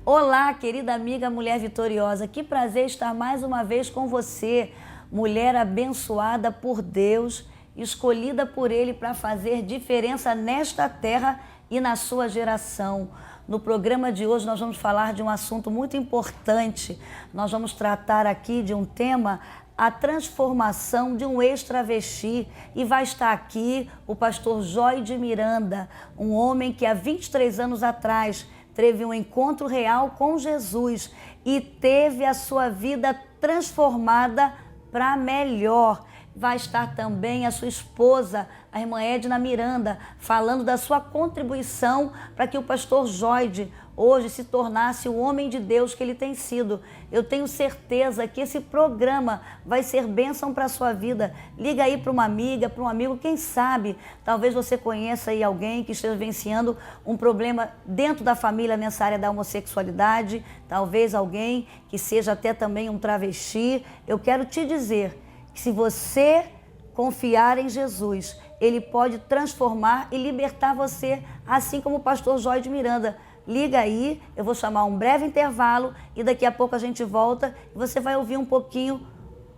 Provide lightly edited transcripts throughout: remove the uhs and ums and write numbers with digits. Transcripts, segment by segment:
Olá, querida amiga Mulher Vitoriosa, que prazer estar mais uma vez com você, mulher abençoada por Deus, escolhida por Ele para fazer diferença nesta terra e na sua geração. No programa de hoje nós vamos falar de um assunto muito importante. Nós vamos tratar aqui de um tema, a transformação de um ex-travesti, e vai estar aqui o pastor Joide Miranda, um homem que há 23 anos atrás teve um encontro real com Jesus e teve a sua vida transformada para melhor. Vai estar também a sua esposa, a irmã Edna Miranda, falando da sua contribuição para que o pastor Joide hoje se tornasse o homem de Deus que ele tem sido. Eu tenho certeza que esse programa vai ser bênção para a sua vida. Liga aí para uma amiga, para um amigo, quem sabe, talvez você conheça aí alguém que esteja vivenciando um problema dentro da família nessa área da homossexualidade, talvez alguém que seja até também um travesti. Eu quero te dizer que se você confiar em Jesus, Ele pode transformar e libertar você, assim como o pastor Joide Miranda. Liga aí, eu vou chamar um breve intervalo e daqui a pouco a gente volta e você vai ouvir um pouquinho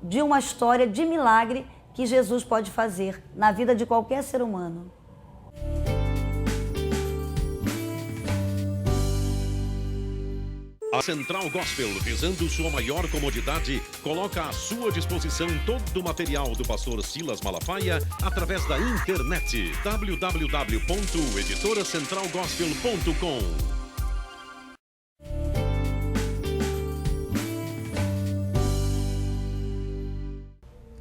de uma história de milagre que Jesus pode fazer na vida de qualquer ser humano. A Central Gospel, visando sua maior comodidade, coloca à sua disposição todo o material do pastor Silas Malafaia através da internet. www.editoracentralgospel.com.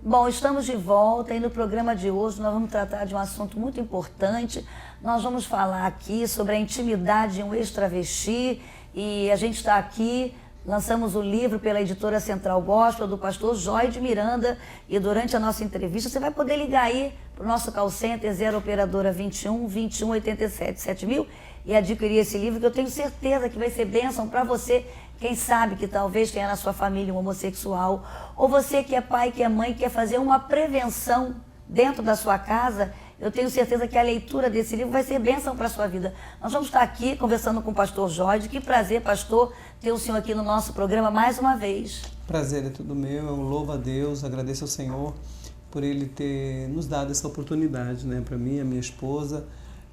Bom, estamos de volta e no programa de hoje nós vamos tratar de um assunto muito importante. Nós vamos falar aqui sobre a intimidade de um ex-travesti e a gente está aqui, lançamos o livro pela editora Central Gospel do pastor Joide Miranda e durante a nossa entrevista você vai poder ligar aí para o nosso call center 0 operadora 21 21 87 7000 e adquirir esse livro que eu tenho certeza que vai ser bênção para você. Quem sabe que talvez tenha na sua família um homossexual, ou você que é pai, que é mãe, quer fazer uma prevenção dentro da sua casa, eu tenho certeza que a leitura desse livro vai ser bênção para a sua vida. Nós vamos estar aqui conversando com o pastor Joide. Que prazer, pastor, ter o senhor aqui no nosso programa mais uma vez. Prazer é tudo meu, eu louvo a Deus, agradeço ao Senhor por Ele ter nos dado essa oportunidade, né, para mim, a minha esposa,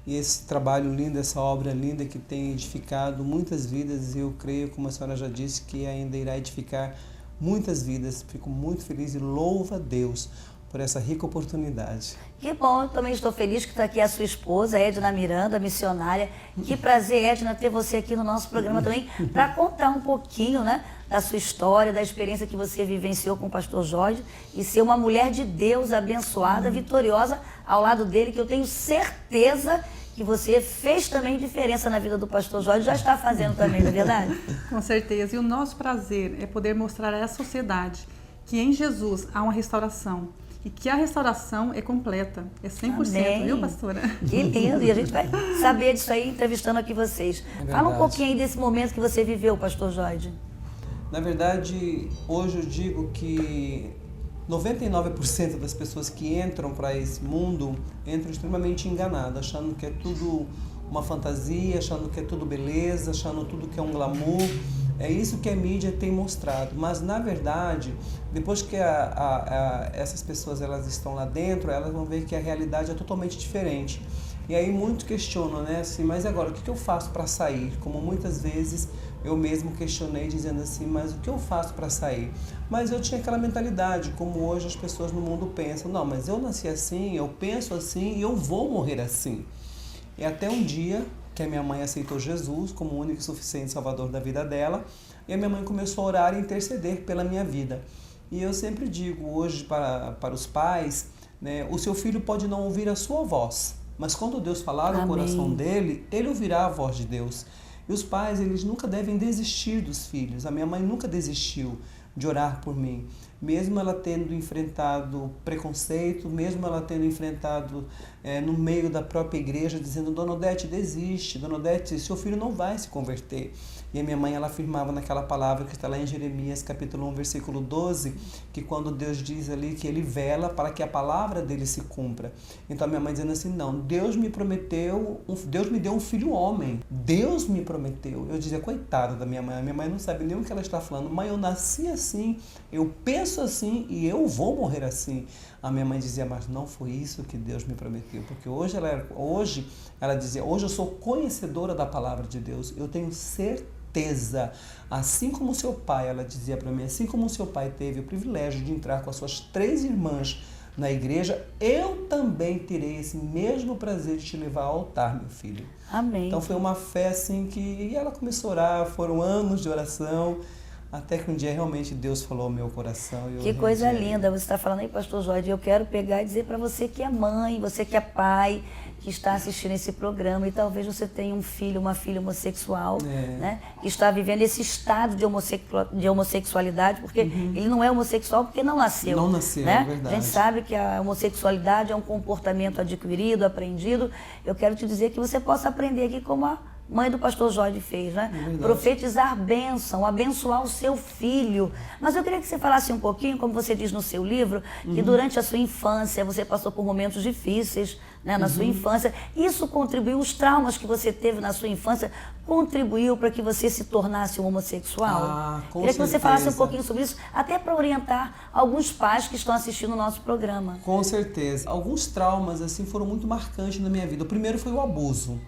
e esse trabalho lindo, essa obra linda que tem edificado muitas vidas, e eu creio, como a senhora já disse, que ainda irá edificar muitas vidas. Fico muito feliz e louvo a Deus por essa rica oportunidade. Que bom, eu também estou feliz que está aqui a sua esposa, Edna Miranda, missionária. Que prazer, Edna, ter você aqui no nosso programa também, para contar um pouquinho, né, da sua história, da experiência que você vivenciou com o pastor Joide e ser uma mulher de Deus abençoada, vitoriosa ao lado dele, que eu tenho certeza que você fez também diferença na vida do pastor Joide, já está fazendo também, não é verdade? Com certeza, e o nosso prazer é poder mostrar à sociedade que em Jesus há uma restauração e que a restauração é completa, é 100%, Amém. Viu, pastora? Que lindo, e a gente vai saber disso aí entrevistando aqui vocês. Fala um pouquinho aí desse momento que você viveu, pastor Joide. Na verdade, hoje eu digo que 99% das pessoas que entram para esse mundo entram extremamente enganadas, achando que é tudo uma fantasia, achando que é tudo beleza, achando tudo que é um glamour. É isso que a mídia tem mostrado, mas na verdade, depois que essas pessoas elas estão lá dentro, elas vão ver que a realidade é totalmente diferente. E aí muitos questionam, né, assim, mas agora o que eu faço para sair? Como muitas vezes eu mesmo questionei dizendo assim, mas o que eu faço para sair? Mas eu tinha aquela mentalidade, como hoje as pessoas no mundo pensam, não, mas eu nasci assim, eu penso assim e eu vou morrer assim. E até um dia que a minha mãe aceitou Jesus como o único e suficiente salvador da vida dela, e a minha mãe começou a orar e interceder pela minha vida. E eu sempre digo hoje para os pais, né, o seu filho pode não ouvir a sua voz, mas quando Deus falar no coração dele, ele ouvirá a voz de Deus. E os pais, eles nunca devem desistir dos filhos. A minha mãe nunca desistiu de orar por mim, mesmo ela tendo enfrentado preconceito, mesmo ela tendo enfrentado no meio da própria igreja, dizendo, Dona Odete, desiste, Dona Odete, seu filho não vai se converter. E a minha mãe, ela afirmava naquela palavra que está lá em Jeremias, capítulo 1, versículo 12, que quando Deus diz ali que Ele vela para que a palavra dele se cumpra. Então a minha mãe dizendo assim, não, Deus me prometeu, Deus me deu um filho homem. Deus me prometeu. Eu dizia, coitada da minha mãe não sabe nem o que ela está falando. Mãe, eu nasci assim, eu penso assim e eu vou morrer assim. A minha mãe dizia, mas não foi isso que Deus me prometeu, porque hoje ela dizia, hoje eu sou conhecedora da palavra de Deus, eu tenho certeza, assim como seu pai, ela dizia para mim, assim como seu pai teve o privilégio de entrar com as suas 3 irmãs na igreja, eu também terei esse mesmo prazer de te levar ao altar, meu filho. Amém. Então foi uma fé assim que ela começou a orar, foram anos de oração, até que um dia realmente Deus falou ao meu coração. Que coisa linda, você está falando aí, pastor Jorge, eu quero pegar e dizer para você que é mãe, você que é pai, que está assistindo esse programa e talvez você tenha um filho, uma filha homossexual, né, que está vivendo esse estado de homossexualidade, porque ele não é homossexual porque não nasceu. Não nasceu, né? é verdade. A gente sabe que a homossexualidade é um comportamento adquirido, aprendido. Eu quero te dizer que você possa aprender aqui como a mãe do pastor Jorge fez, né? Profetizar bênção, abençoar o seu filho. Mas eu queria que você falasse um pouquinho, como você diz no seu livro, que durante a sua infância você passou por momentos difíceis, né, na sua infância. Isso contribuiu, os traumas que você teve na sua infância, contribuiu para que você se tornasse um homossexual? Queria que você falasse um pouquinho sobre isso, até para orientar alguns pais que estão assistindo o nosso programa. Com certeza. Alguns traumas assim foram muito marcantes na minha vida. O primeiro foi o abuso.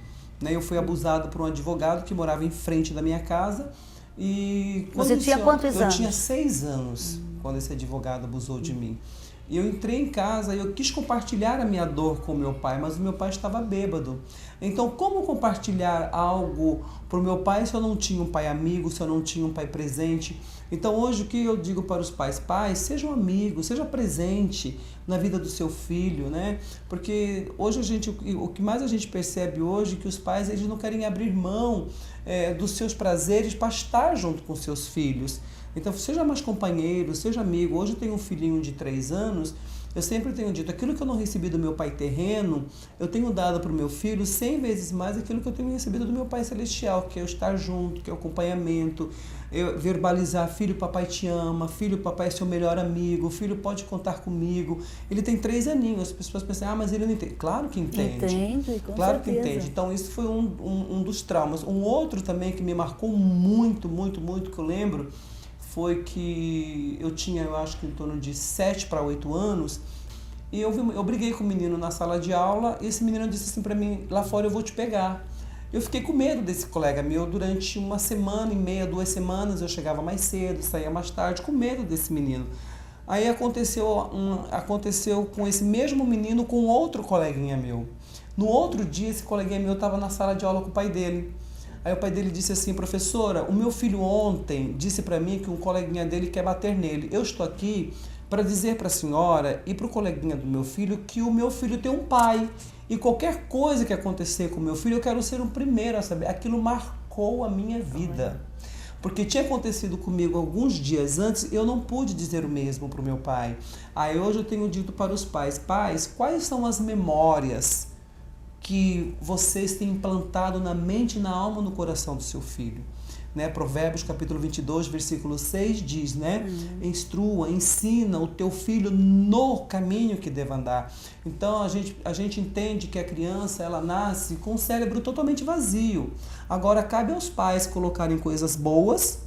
Eu fui abusado por um advogado que morava em frente da minha casa. E você tinha quantos anos? Eu tinha 6 anos quando esse advogado abusou de mim. E eu entrei em casa e eu quis compartilhar a minha dor com o meu pai, mas o meu pai estava bêbado. Então, como compartilhar algo para o meu pai se eu não tinha um pai amigo, se eu não tinha um pai presente? Então, hoje, o que eu digo para os pais? Pais, sejam amigos, seja presente na vida do seu filho, né? Porque hoje o que mais a gente percebe hoje é que os pais, eles não querem abrir mão dos seus prazeres para estar junto com seus filhos. Então, seja mais companheiro, seja amigo. Hoje eu tenho um filhinho de 3 anos, eu sempre tenho dito, aquilo que eu não recebi do meu pai terreno, eu tenho dado para o meu filho 100 vezes mais aquilo que eu tenho recebido do meu pai celestial, que é eu estar junto, que é o acompanhamento, eu verbalizar, filho, papai te ama, filho, papai é seu melhor amigo, filho, pode contar comigo. Ele tem 3 aninhos, as pessoas pensam, mas ele não entende. Claro que entende. Entende, com claro certeza. que entende. Então, isso foi um dos traumas. Um outro também que me marcou muito, muito, muito, que eu lembro, foi que eu tinha, eu acho que em torno de 7 para 8 anos, e eu briguei com o menino na sala de aula, e esse menino disse assim para mim, lá fora eu vou te pegar. Eu fiquei com medo desse colega meu durante 1 semana e meia, 2 semanas, eu chegava mais cedo, saía mais tarde, com medo desse menino. Aí aconteceu com esse mesmo menino com outro coleguinha meu. No outro dia, esse coleguinha meu estava na sala de aula com o pai dele. Aí o pai dele disse assim, professora, o meu filho ontem disse para mim que um coleguinha dele quer bater nele. Eu estou aqui para dizer para a senhora e para o coleguinha do meu filho que o meu filho tem um pai. E qualquer coisa que acontecer com o meu filho, eu quero ser o primeiro a saber. Aquilo marcou a minha vida. Porque tinha acontecido comigo alguns dias antes, eu não pude dizer o mesmo para o meu pai. Aí hoje eu tenho dito para os pais, quais são as memórias que vocês têm implantado na mente, na alma, no coração do seu filho? Né? Provérbios capítulo 22, versículo 6 diz, né? Instrua, ensina o teu filho no caminho que deve andar. Então a gente entende que a criança, ela nasce com o cérebro totalmente vazio. Agora cabe aos pais colocarem coisas boas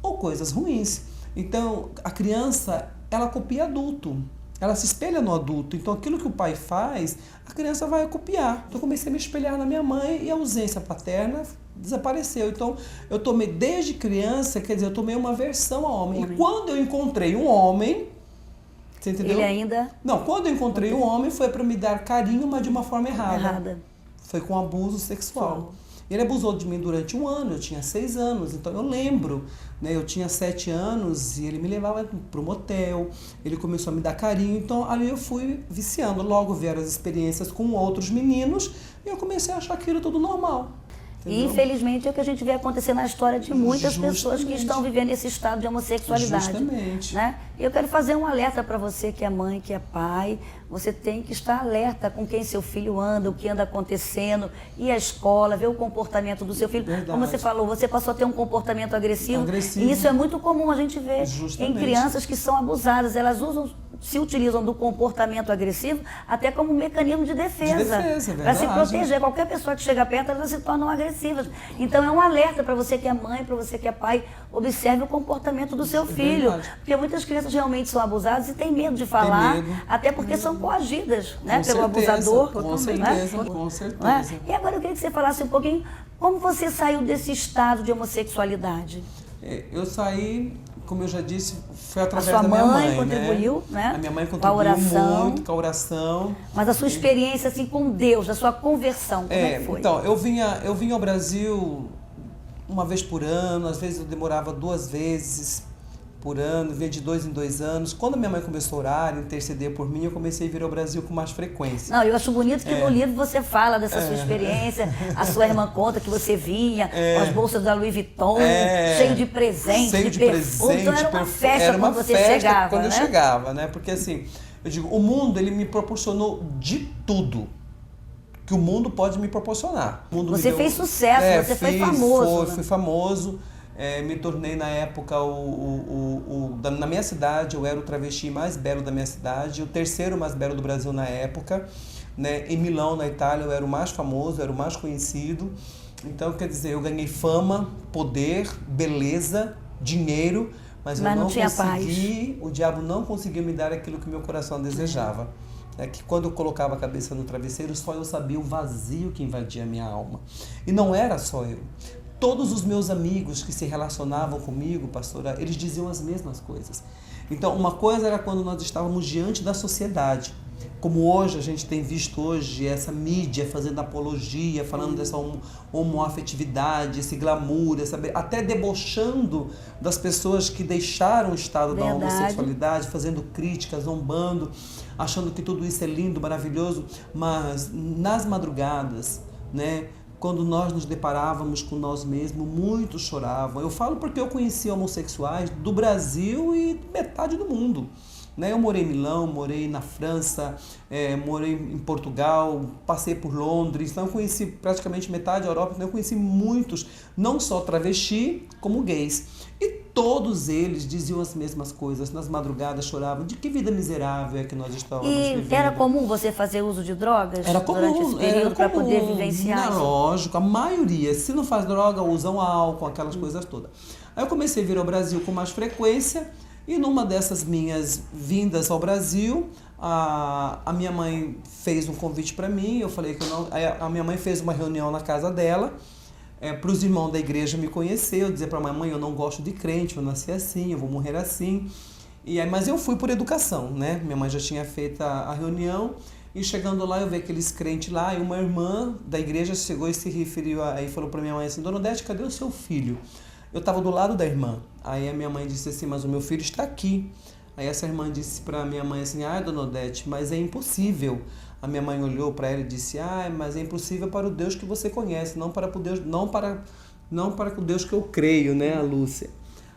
ou coisas ruins. Então a criança, ela copia adulto. Ela se espelha no adulto. Então, aquilo que o pai faz, a criança vai copiar. Então, eu comecei a me espelhar na minha mãe e a ausência paterna desapareceu. Então, eu tomei, desde criança, quer dizer, eu tomei uma aversão ao homem. E quando eu encontrei um homem, você entendeu? Ele ainda... Não, quando eu encontrei um homem, foi para me dar carinho, mas de uma forma errada. Foi com abuso sexual. Ele abusou de mim durante 1 ano, eu tinha 6 anos, então eu lembro, né, eu tinha 7 anos e ele me levava para o motel, ele começou a me dar carinho, então ali eu fui viciando. Logo vieram as experiências com outros meninos e eu comecei a achar aquilo tudo normal. E infelizmente é o que a gente vê acontecer na história de muitas pessoas que estão vivendo esse estado de homossexualidade. Justamente. Né? Eu quero fazer um alerta para você que é mãe, que é pai. Você tem que estar alerta com quem seu filho anda, o que anda acontecendo, ir à escola, ver o comportamento do seu filho. Verdade. Como você falou, você passou a ter um comportamento agressivo. E isso é muito comum a gente ver em crianças que são abusadas. Elas se utilizam do comportamento agressivo até como mecanismo de defesa. Para se proteger. Qualquer pessoa que chega perto, elas se tornam agressivas. Então é um alerta para você que é mãe, para você que é pai, observe o comportamento do seu filho. Porque muitas crianças realmente são abusadas e têm medo de falar, até porque são coagidas, né, pelo abusador. Com certeza, né? com certeza. E agora eu queria que você falasse um pouquinho como você saiu desse estado de homossexualidade. Eu saí, como eu já disse, foi através da minha mãe. A mãe contribuiu, né? A minha mãe com contribuiu a oração. muito com a oração. Mas a sua experiência assim com Deus, a sua conversão, como é que foi? Então, eu vinha ao Brasil uma vez por ano, às vezes eu demorava 2 vezes por ano, vinha de 2 em 2 anos. Quando a minha mãe começou a orar, interceder por mim, eu comecei a vir ao Brasil com mais frequência. Não, eu acho bonito que no livro você fala dessa sua experiência, a sua irmã conta que você vinha com as bolsas da Louis Vuitton, cheio de presente, de perfume. Então era uma festa quando você chegava, quando né? eu chegava, né? Porque assim, eu digo, o mundo, ele me proporcionou de tudo que o mundo pode me proporcionar. O mundo você fez sucesso, você foi famoso. Fui famoso. Me tornei na época, na minha cidade, eu era o travesti mais belo da minha cidade, o terceiro mais belo do Brasil na época, né? Em Milão, na Itália, eu era o mais famoso, era o mais conhecido. Então, quer dizer, eu ganhei fama, poder, beleza, dinheiro, mas eu não tinha consegui, paz. O diabo não conseguiu me dar aquilo que meu coração desejava. É que quando eu colocava a cabeça no travesseiro, só eu sabia o vazio que invadia a minha alma. E não era só eu. Todos os meus amigos que se relacionavam comigo, pastora, eles diziam as mesmas coisas. Então, uma coisa era quando nós estávamos diante da sociedade. Como hoje, a gente tem visto hoje essa mídia fazendo apologia, falando dessa homoafetividade, esse glamour, até debochando das pessoas que deixaram o estado da homossexualidade, fazendo críticas, zombando, achando que tudo isso é lindo, maravilhoso. Mas nas madrugadas, né? Quando nós nos deparávamos com nós mesmos, muitos choravam. Eu falo porque eu conheci homossexuais do Brasil e metade do mundo. Eu morei em Milão, morei na França, morei em Portugal, passei por Londres. Então eu conheci praticamente metade da Europa. Então eu conheci muitos, não só travesti, como gays. E todos eles diziam as mesmas coisas. Nas madrugadas choravam. De que vida miserável é que nós estávamos vivendo? E era comum você fazer uso de drogas durante esse período para poder vivenciar? Não, lógico, a maioria. Se não faz droga, usam álcool, aquelas coisas todas. Aí eu comecei a vir ao Brasil com mais frequência. E numa dessas minhas vindas ao Brasil, a minha mãe fez um convite para mim. Eu falei que eu não. A minha mãe fez uma reunião na casa dela. Para os irmãos da igreja me conhecer, eu dizer para a minha mãe, eu não gosto de crente, eu nasci assim, eu vou morrer assim. Mas eu fui por educação, né? Minha mãe já tinha feito a reunião e chegando lá eu vi aqueles crentes lá e uma irmã da igreja chegou e se referiu aí falou para minha mãe assim, Dona Odete, cadê o seu filho? Eu estava do lado da irmã. Aí a minha mãe disse assim, mas o meu filho está aqui. Aí essa irmã disse para minha mãe assim, Dona Odete, mas é impossível. A minha mãe olhou para ela e disse, mas é impossível para o Deus que você conhece, não para o Deus, não para o Deus que eu creio, né, a Lúcia.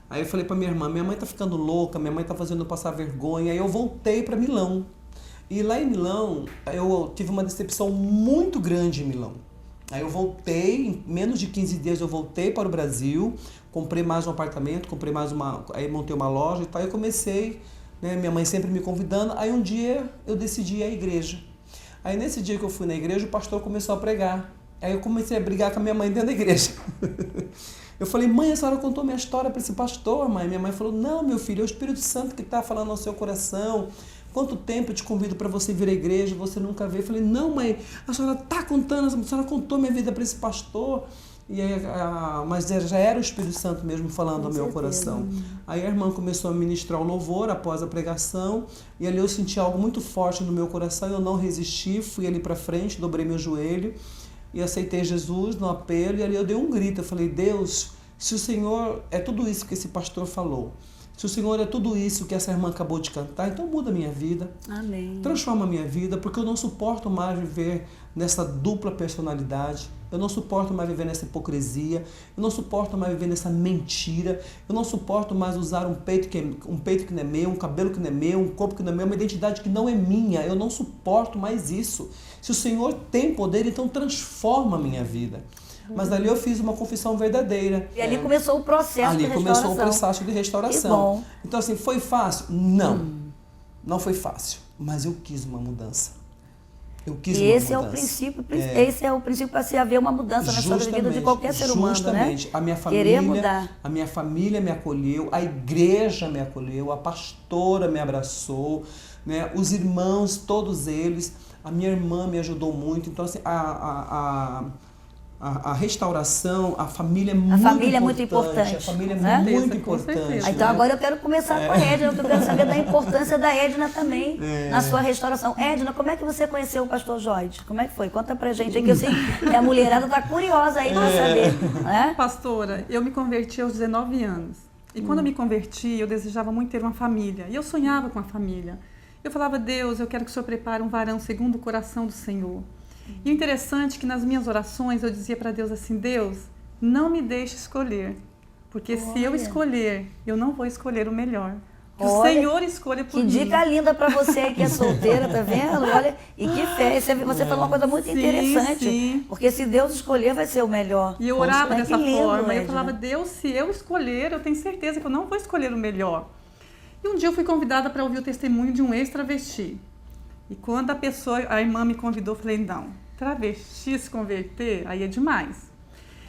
Aí eu falei para minha irmã, minha mãe está ficando louca, minha mãe está fazendo eu passar vergonha. Aí eu voltei para Milão. E lá em Milão, eu tive uma decepção muito grande em Milão. Aí eu voltei, em menos de 15 dias eu voltei para o Brasil, comprei mais um apartamento, aí montei uma loja e tal, e comecei, né, minha mãe sempre me convidando, aí um dia eu decidi ir à igreja. Aí nesse dia que eu fui na igreja, o pastor começou a pregar. Aí eu comecei a brigar com a minha mãe dentro da igreja. Eu falei, mãe, a senhora contou minha história para esse pastor, mãe? Minha mãe falou, não, meu filho, é o Espírito Santo que está falando ao seu coração. Quanto tempo eu te convido para você vir à igreja, você nunca veio. Eu falei, não, mãe, a senhora está contando, a senhora contou minha vida para esse pastor. E aí, mas já era o Espírito Santo mesmo falando ao meu coração. Aí a irmã começou a ministrar o louvor após a pregação, e ali eu senti algo muito forte no meu coração, eu não resisti, fui ali para frente, dobrei meu joelho e aceitei Jesus no apelo, e ali eu dei um grito, eu falei, Deus, se o Senhor é tudo isso que esse pastor falou, Se o Senhor é tudo isso que essa irmã acabou de cantar, então muda a minha vida. Amém. Transforma a minha vida, porque eu não suporto mais viver nessa dupla personalidade. Eu não suporto mais viver nessa hipocrisia. Eu não suporto mais viver nessa mentira. Eu não suporto mais usar um peito que não é meu, um cabelo que não é meu, um corpo que não é meu, uma identidade que não é minha. Eu não suporto mais isso. Se o Senhor tem poder, então transforma a minha vida. Mas ali eu fiz uma confissão verdadeira. E ali começou o processo de restauração. Ali começou o processo de restauração. Que bom. Então assim, foi fácil? Não. Não foi fácil. Mas eu quis uma mudança. Eu quis uma esse mudança. É o princípio, esse é o princípio para se haver uma mudança na história de vida de qualquer ser humano, justamente. né? A minha família, querer mudar. A minha família me acolheu, a igreja me acolheu, a pastora me abraçou, né? Os irmãos, todos eles, a minha irmã me ajudou muito. Então assim, a restauração, a família é muito importante. A família é né? muito importante. Então agora eu quero começar com a Edna, porque eu quero saber da importância da Edna também na sua restauração. Edna, como é que você conheceu o pastor Joide? Como é que foi? Conta pra gente aí, que eu sei que a mulherada tá curiosa aí pra saber. Né? Pastora, eu me converti aos 19 anos. E quando eu me converti, eu desejava muito ter uma família. E eu sonhava com a família. Eu falava, Deus, eu quero que o Senhor prepare um varão segundo o coração do Senhor. E o interessante é que nas minhas orações eu dizia para Deus assim, Deus, não me deixe escolher, porque se eu escolher, eu não vou escolher o melhor. Que o Senhor escolha por mim. Que dica linda para você que é solteira, tá vendo? Olha, e que fé. Você falou uma coisa muito interessante. Sim. Porque se Deus escolher, vai ser o melhor. E eu orava dessa forma. Edna. Eu falava, Deus, se eu escolher, eu tenho certeza que eu não vou escolher o melhor. E um dia eu fui convidada para ouvir o testemunho de um ex-travesti. E quando a irmã me convidou, eu falei, não, travesti se converter, aí é demais.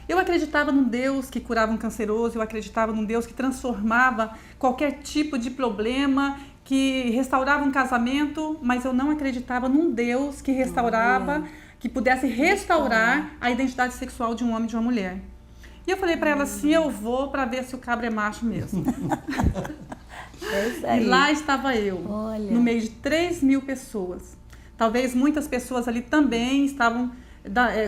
Eu acreditava num Deus que curava um canceroso, eu acreditava num Deus que transformava qualquer tipo de problema, que restaurava um casamento, mas eu não acreditava num Deus que restaurava, que pudesse restaurar a identidade sexual de um homem e de uma mulher. E eu falei para ela assim, eu vou para ver se o cabra é macho mesmo. É isso aí. E lá estava eu, no meio de 3.000 pessoas. Talvez muitas pessoas ali também estavam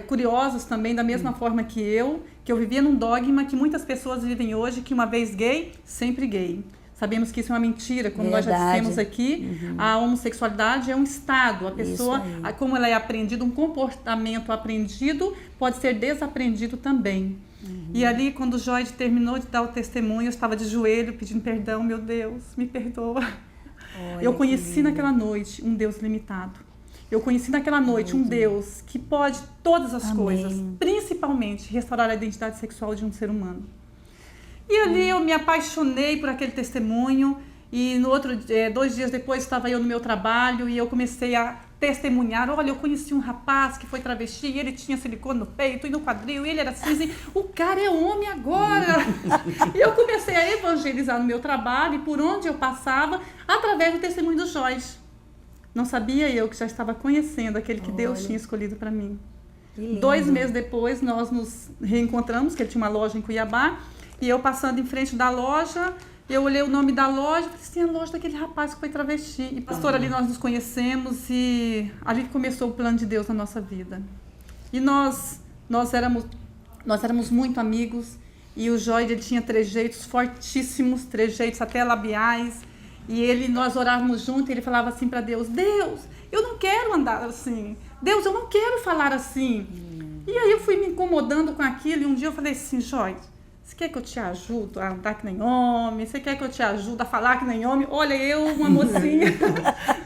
curiosos também, da mesma forma que eu vivia num dogma que muitas pessoas vivem hoje, que uma vez gay, sempre gay. Sabemos que isso é uma mentira, como nós já dissemos aqui, a homossexualidade é um estado, a pessoa, como ela é aprendida, um comportamento aprendido pode ser desaprendido também. E ali, quando o Joide terminou de dar o testemunho, eu estava de joelho pedindo perdão, meu Deus, me perdoa. Eu conheci naquela noite um Deus limitado. Eu conheci naquela noite um Deus que pode todas as coisas, principalmente restaurar a identidade sexual de um ser humano. E ali eu me apaixonei por aquele testemunho e no outro 2 dias depois estava eu no meu trabalho e eu comecei a testemunhar. Olha, eu conheci um rapaz que foi travesti e ele tinha silicone no peito e no quadril e ele era assim, o cara é homem agora. E eu comecei a evangelizar no meu trabalho e por onde eu passava, através do testemunho do Joide. Não sabia eu que já estava conhecendo aquele que Deus tinha escolhido para mim. 2 meses depois nós nos reencontramos, que ele tinha uma loja em Cuiabá, e eu passando em frente da loja, eu olhei o nome da loja, falei assim, a loja daquele rapaz que foi travesti. E pastor, ali nós nos conhecemos e ali começou o plano de Deus na nossa vida. E nós éramos muito amigos e o Joide tinha trejeitos fortíssimos, trejeitos até labiais. E nós orávamos juntos e ele falava assim para Deus, Deus, eu não quero andar assim. Deus, eu não quero falar assim. E aí eu fui me incomodando com aquilo e um dia eu falei assim, Joide, você quer que eu te ajude a andar que nem homem? Você quer que eu te ajude a falar que nem homem? Olha, eu, uma mocinha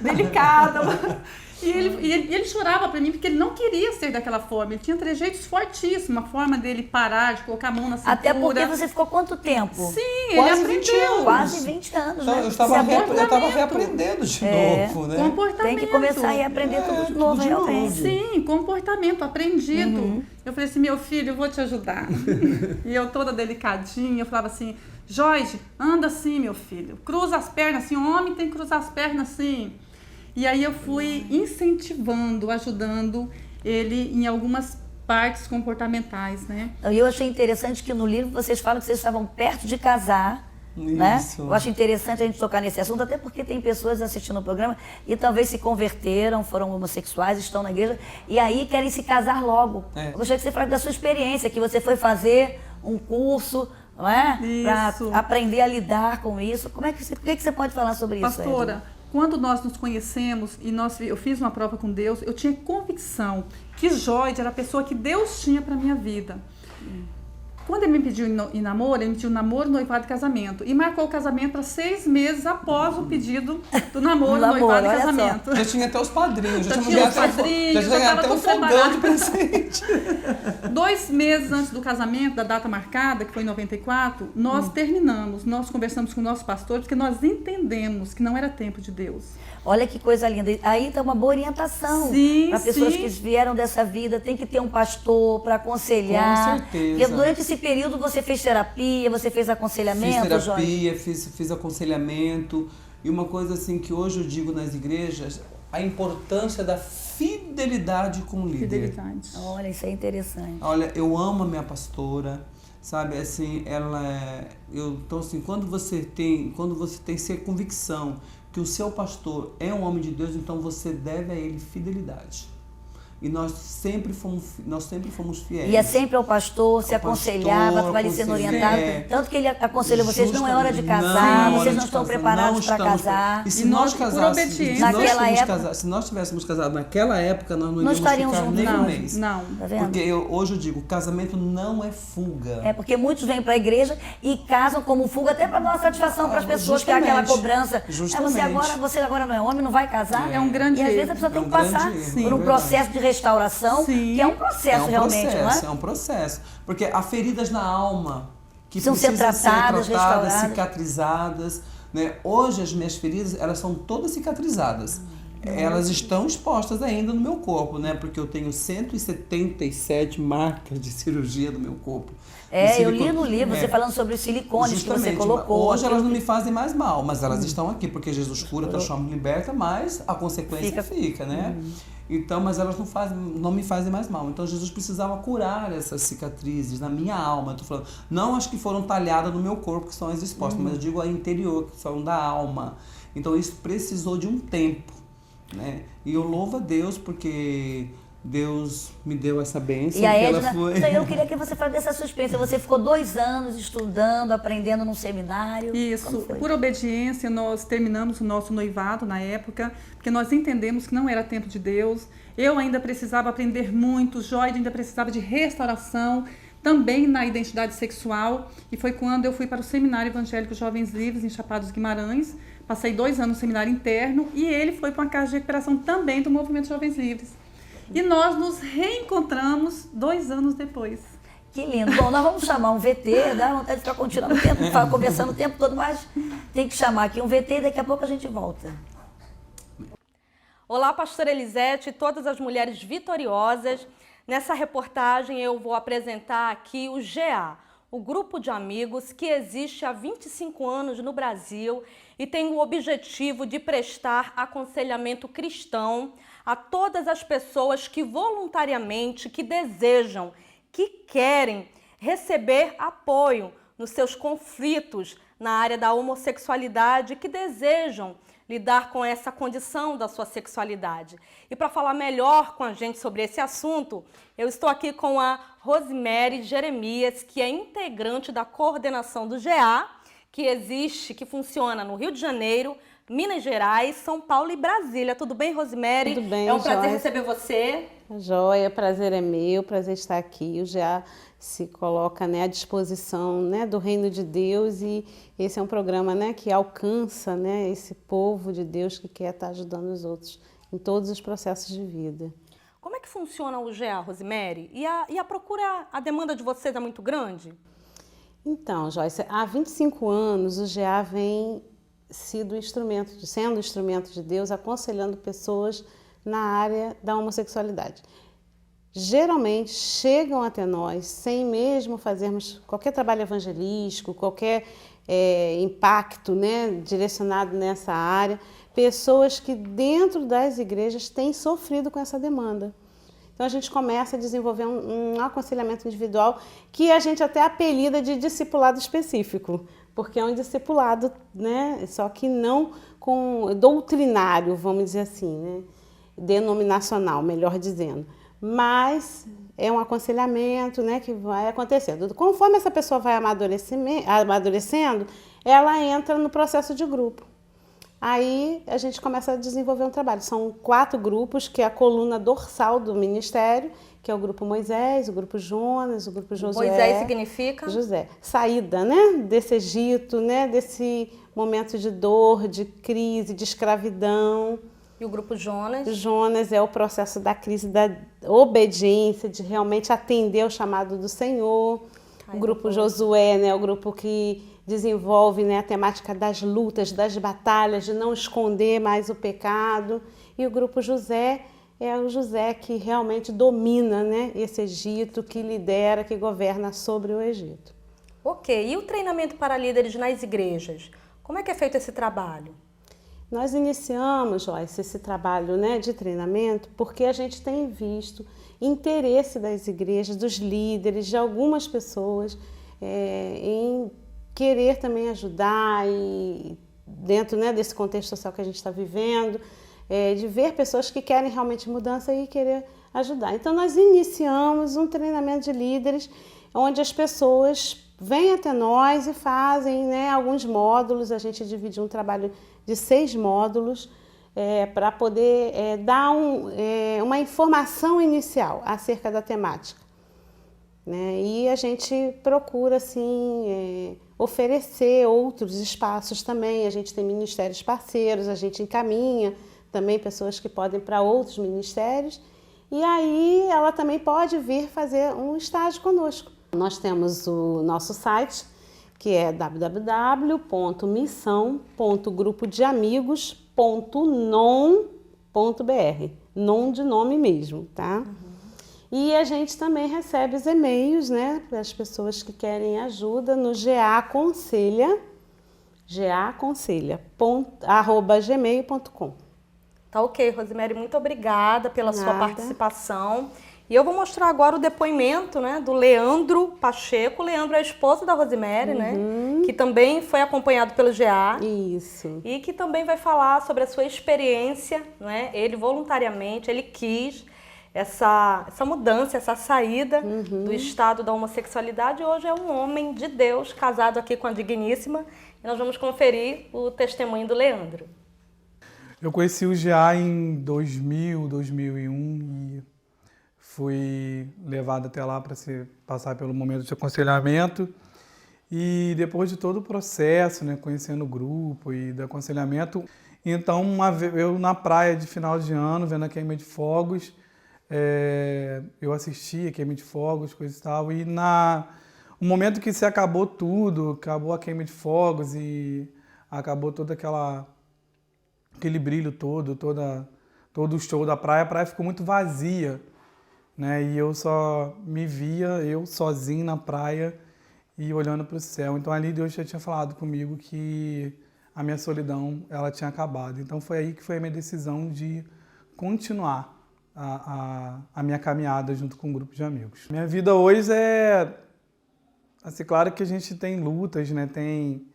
delicada. E ele chorava para mim porque ele não queria ser daquela forma. Ele tinha trejeitos fortíssimos, a forma dele parar, de colocar a mão na cintura. Até porque você ficou quanto tempo? Sim, Quase ele aprendeu. 20 anos. Quase 20 anos, né? Eu estava reaprendendo de novo, né? Comportamento. Tem que começar a reaprender tudo de novo, realmente. Sim, comportamento aprendido. Eu falei assim, meu filho, eu vou te ajudar. E eu toda delicadinha, eu falava assim, Joide, anda assim, meu filho. Cruza as pernas assim, homem tem que cruzar as pernas assim. E aí eu fui incentivando, ajudando ele em algumas partes comportamentais, né? E eu achei interessante que no livro vocês falam que vocês estavam perto de casar, né? Eu acho interessante a gente tocar nesse assunto, até porque tem pessoas assistindo o programa e talvez se converteram, foram homossexuais, estão na igreja e aí querem se casar logo. Eu gostaria que você falasse da sua experiência, que você foi fazer um curso não é? Isso. Para aprender a lidar com isso. O que você pode falar sobre isso, Pastora, Edna? quando nós nos conhecemos e eu fiz uma prova com Deus, eu tinha convicção que Joyce era a pessoa que Deus tinha para minha vida. Quando ele me pediu em namoro, ele me pediu namoro, noivado e casamento. E marcou o casamento para 6 meses após o pedido do namoro, noivado e casamento. Já tinha até os padrinhos, já tinha os padrinhos, já tinha até um fogão de presente. 2 meses antes do casamento, da data marcada, que foi em 94, nós terminamos. Nós conversamos com o nosso pastor, porque nós entendemos que não era tempo de Deus. Olha que coisa linda. Aí está uma boa orientação para pessoas que vieram dessa vida. Tem que ter um pastor para aconselhar. Com certeza. Porque durante esse período você fez terapia, você fez aconselhamento, Fiz terapia, fiz aconselhamento. E uma coisa assim que hoje eu digo nas igrejas, a importância da fidelidade com o líder. Fidelidade. Olha, isso é interessante. Olha, eu amo a minha pastora, sabe, assim, então assim, quando você tem essa convicção que o seu pastor é um homem de Deus, então você deve a ele fidelidade. E nós sempre fomos fiéis. E é sempre ao pastor, se aconselhava, vai sendo orientado. Tanto que ele aconselha vocês, não é hora de casar, vocês não estão preparados para casar. E se nós casássemos, se nós tivéssemos casado naquela época, nós não estaríamos ficar juntos, nem um mês. Não. Tá vendo? Porque hoje eu digo, casamento não é fuga. É porque muitos vêm para a igreja e casam como fuga, até para dar satisfação para as pessoas, que é aquela cobrança. Você agora não é homem, não vai casar. É um grande erro. E às vezes a pessoa tem que passar por um processo de restauração, que é um processo realmente, não é? É um processo. Porque há feridas na alma que precisam ser tratadas, restauradas, cicatrizadas. Né? Hoje as minhas feridas, elas são todas cicatrizadas. Elas estão expostas ainda no meu corpo, né? Porque eu tenho 177 marcas de cirurgia no meu corpo. Eu li no livro você falando sobre os silicones que você colocou. Hoje elas não me fazem mais mal, mas elas estão aqui, porque Jesus cura, transforma e liberta, mas a consequência fica, né? Então, mas elas não me fazem mais mal. Então Jesus precisava curar essas cicatrizes na minha alma. Eu tô falando, não as que foram talhadas no meu corpo, que são as expostas, mas eu digo a interior, que são da alma. Então isso precisou de um tempo, né? E eu louvo a Deus porque Deus me deu essa bênção. E a Edna, eu queria que você falasse dessa sua experiência. Você ficou 2 anos estudando, aprendendo num seminário. Isso, por obediência nós terminamos o nosso noivado na época, porque nós entendemos que não era tempo de Deus. Eu ainda precisava aprender muito, Joyce ainda precisava de restauração, também na identidade sexual. E foi quando eu fui para o Seminário Evangélico Jovens Livres, em Chapada dos Guimarães. Passei 2 anos no seminário interno e ele foi para uma casa de recuperação também do Movimento Jovens Livres. E nós nos reencontramos 2 anos depois. Que lindo. Bom, nós vamos chamar um VT, dá vontade de ficar continuando conversando o tempo todo, mas tem que chamar aqui um VT e daqui a pouco a gente volta. Olá, pastora Elisete e todas as mulheres vitoriosas. Nessa reportagem eu vou apresentar aqui o GA, o grupo de amigos que existe há 25 anos no Brasil e tem o objetivo de prestar aconselhamento cristão a todas as pessoas que voluntariamente, que desejam, que querem receber apoio nos seus conflitos na área da homossexualidade, que desejam lidar com essa condição da sua sexualidade. E para falar melhor com a gente sobre esse assunto, eu estou aqui com a Rosemary Jeremias, que é integrante da coordenação do GA, que existe, que funciona no Rio de Janeiro, Minas Gerais, São Paulo e Brasília. Tudo bem, Rosemary? Tudo bem, é um prazer Joyce. receber você. Joia, prazer é meu, prazer estar aqui. O GA se coloca, né, à disposição, né, do Reino de Deus e esse é um programa, né, que alcança, né, esse povo de Deus que quer estar ajudando os outros em todos os processos de vida. Como é que funciona o GA, Rosemary? E a procura, a demanda de vocês é muito grande? Então, Joyce, há 25 anos o GA vem sendo instrumento de Deus, aconselhando pessoas na área da homossexualidade. Geralmente chegam até nós sem mesmo fazermos qualquer trabalho evangelístico, qualquer impacto, né, direcionado nessa área, pessoas que dentro das igrejas têm sofrido com essa demanda. Então a gente começa a desenvolver um aconselhamento individual que a gente até apelida de discipulado específico, porque é um discipulado, né, só que não com doutrinário, vamos dizer assim, né, denominacional, melhor dizendo. Mas é um aconselhamento, né, que vai acontecendo. Conforme essa pessoa vai amadurecendo, ela entra no processo de grupo. Aí a gente começa a desenvolver um trabalho. São 4 grupos, que é a coluna dorsal do ministério, que é o grupo Moisés, o grupo Jonas, o grupo Josué. Moisés significa? José. Saída, né, desse Egito, né, desse momento de dor, de crise, de escravidão. E o grupo Jonas? Jonas é o processo da crise da obediência, de realmente atender ao chamado do Senhor. O grupo Josué, né, é o grupo que desenvolve, né, a temática das lutas, das batalhas, de não esconder mais o pecado. E o grupo José é o José que realmente domina, né, esse Egito, que lidera, que governa sobre o Egito. Ok. E o treinamento para líderes nas igrejas? Como é que é feito esse trabalho? Nós iniciamos, Joyce, esse trabalho, né, de treinamento porque a gente tem visto interesse das igrejas, dos líderes, de algumas pessoas em querer também ajudar e dentro, né, desse contexto social que a gente está vivendo, de ver pessoas que querem realmente mudança e querer ajudar. Então nós iniciamos um treinamento de líderes onde as pessoas vêm até nós e fazem, né, alguns módulos. A gente divide um trabalho de 6 módulos para poder dar uma informação inicial acerca da temática, né? E a gente procura assim oferecer outros espaços também. A gente tem ministérios parceiros, a gente encaminha também pessoas que podem para outros ministérios, e aí ela também pode vir fazer um estágio conosco. Nós temos o nosso site, que é www.missão.grupodeamigos.non.br, non de nome mesmo, tá? E a gente também recebe os e-mails, né, para as pessoas que querem ajuda no gaaconselha@gmail.com. Tá ok, Rosemary, muito obrigada pela sua participação. E eu vou mostrar agora o depoimento, né, do Leandro Pacheco. O Leandro é esposo da Rosemary, né, que também foi acompanhado pelo GA. Isso. E que também vai falar sobre a sua experiência, né? Ele voluntariamente, ele quis essa mudança, essa saída do estado da homossexualidade. Hoje é um homem de Deus, casado aqui com a Digníssima. E nós vamos conferir o testemunho do Leandro. Eu conheci o GA em 2000, 2001 e fui levado até lá para passar pelo momento de aconselhamento. E depois de todo o processo, né, conhecendo o grupo e do aconselhamento, então eu na praia de final de ano, vendo a queima de fogos, eu assisti a queima de fogos, coisa e tal, e no momento que se acabou tudo, acabou a queima de fogos e acabou todo aquele brilho todo o show da praia, a praia ficou muito vazia, né? E eu só me via, eu sozinho na praia e olhando para o céu. Então ali Deus já tinha falado comigo que a minha solidão, ela tinha acabado. Então foi aí que foi a minha decisão de continuar a minha caminhada junto com um grupo de amigos. Minha vida hoje assim, claro que a gente tem lutas, né? Tem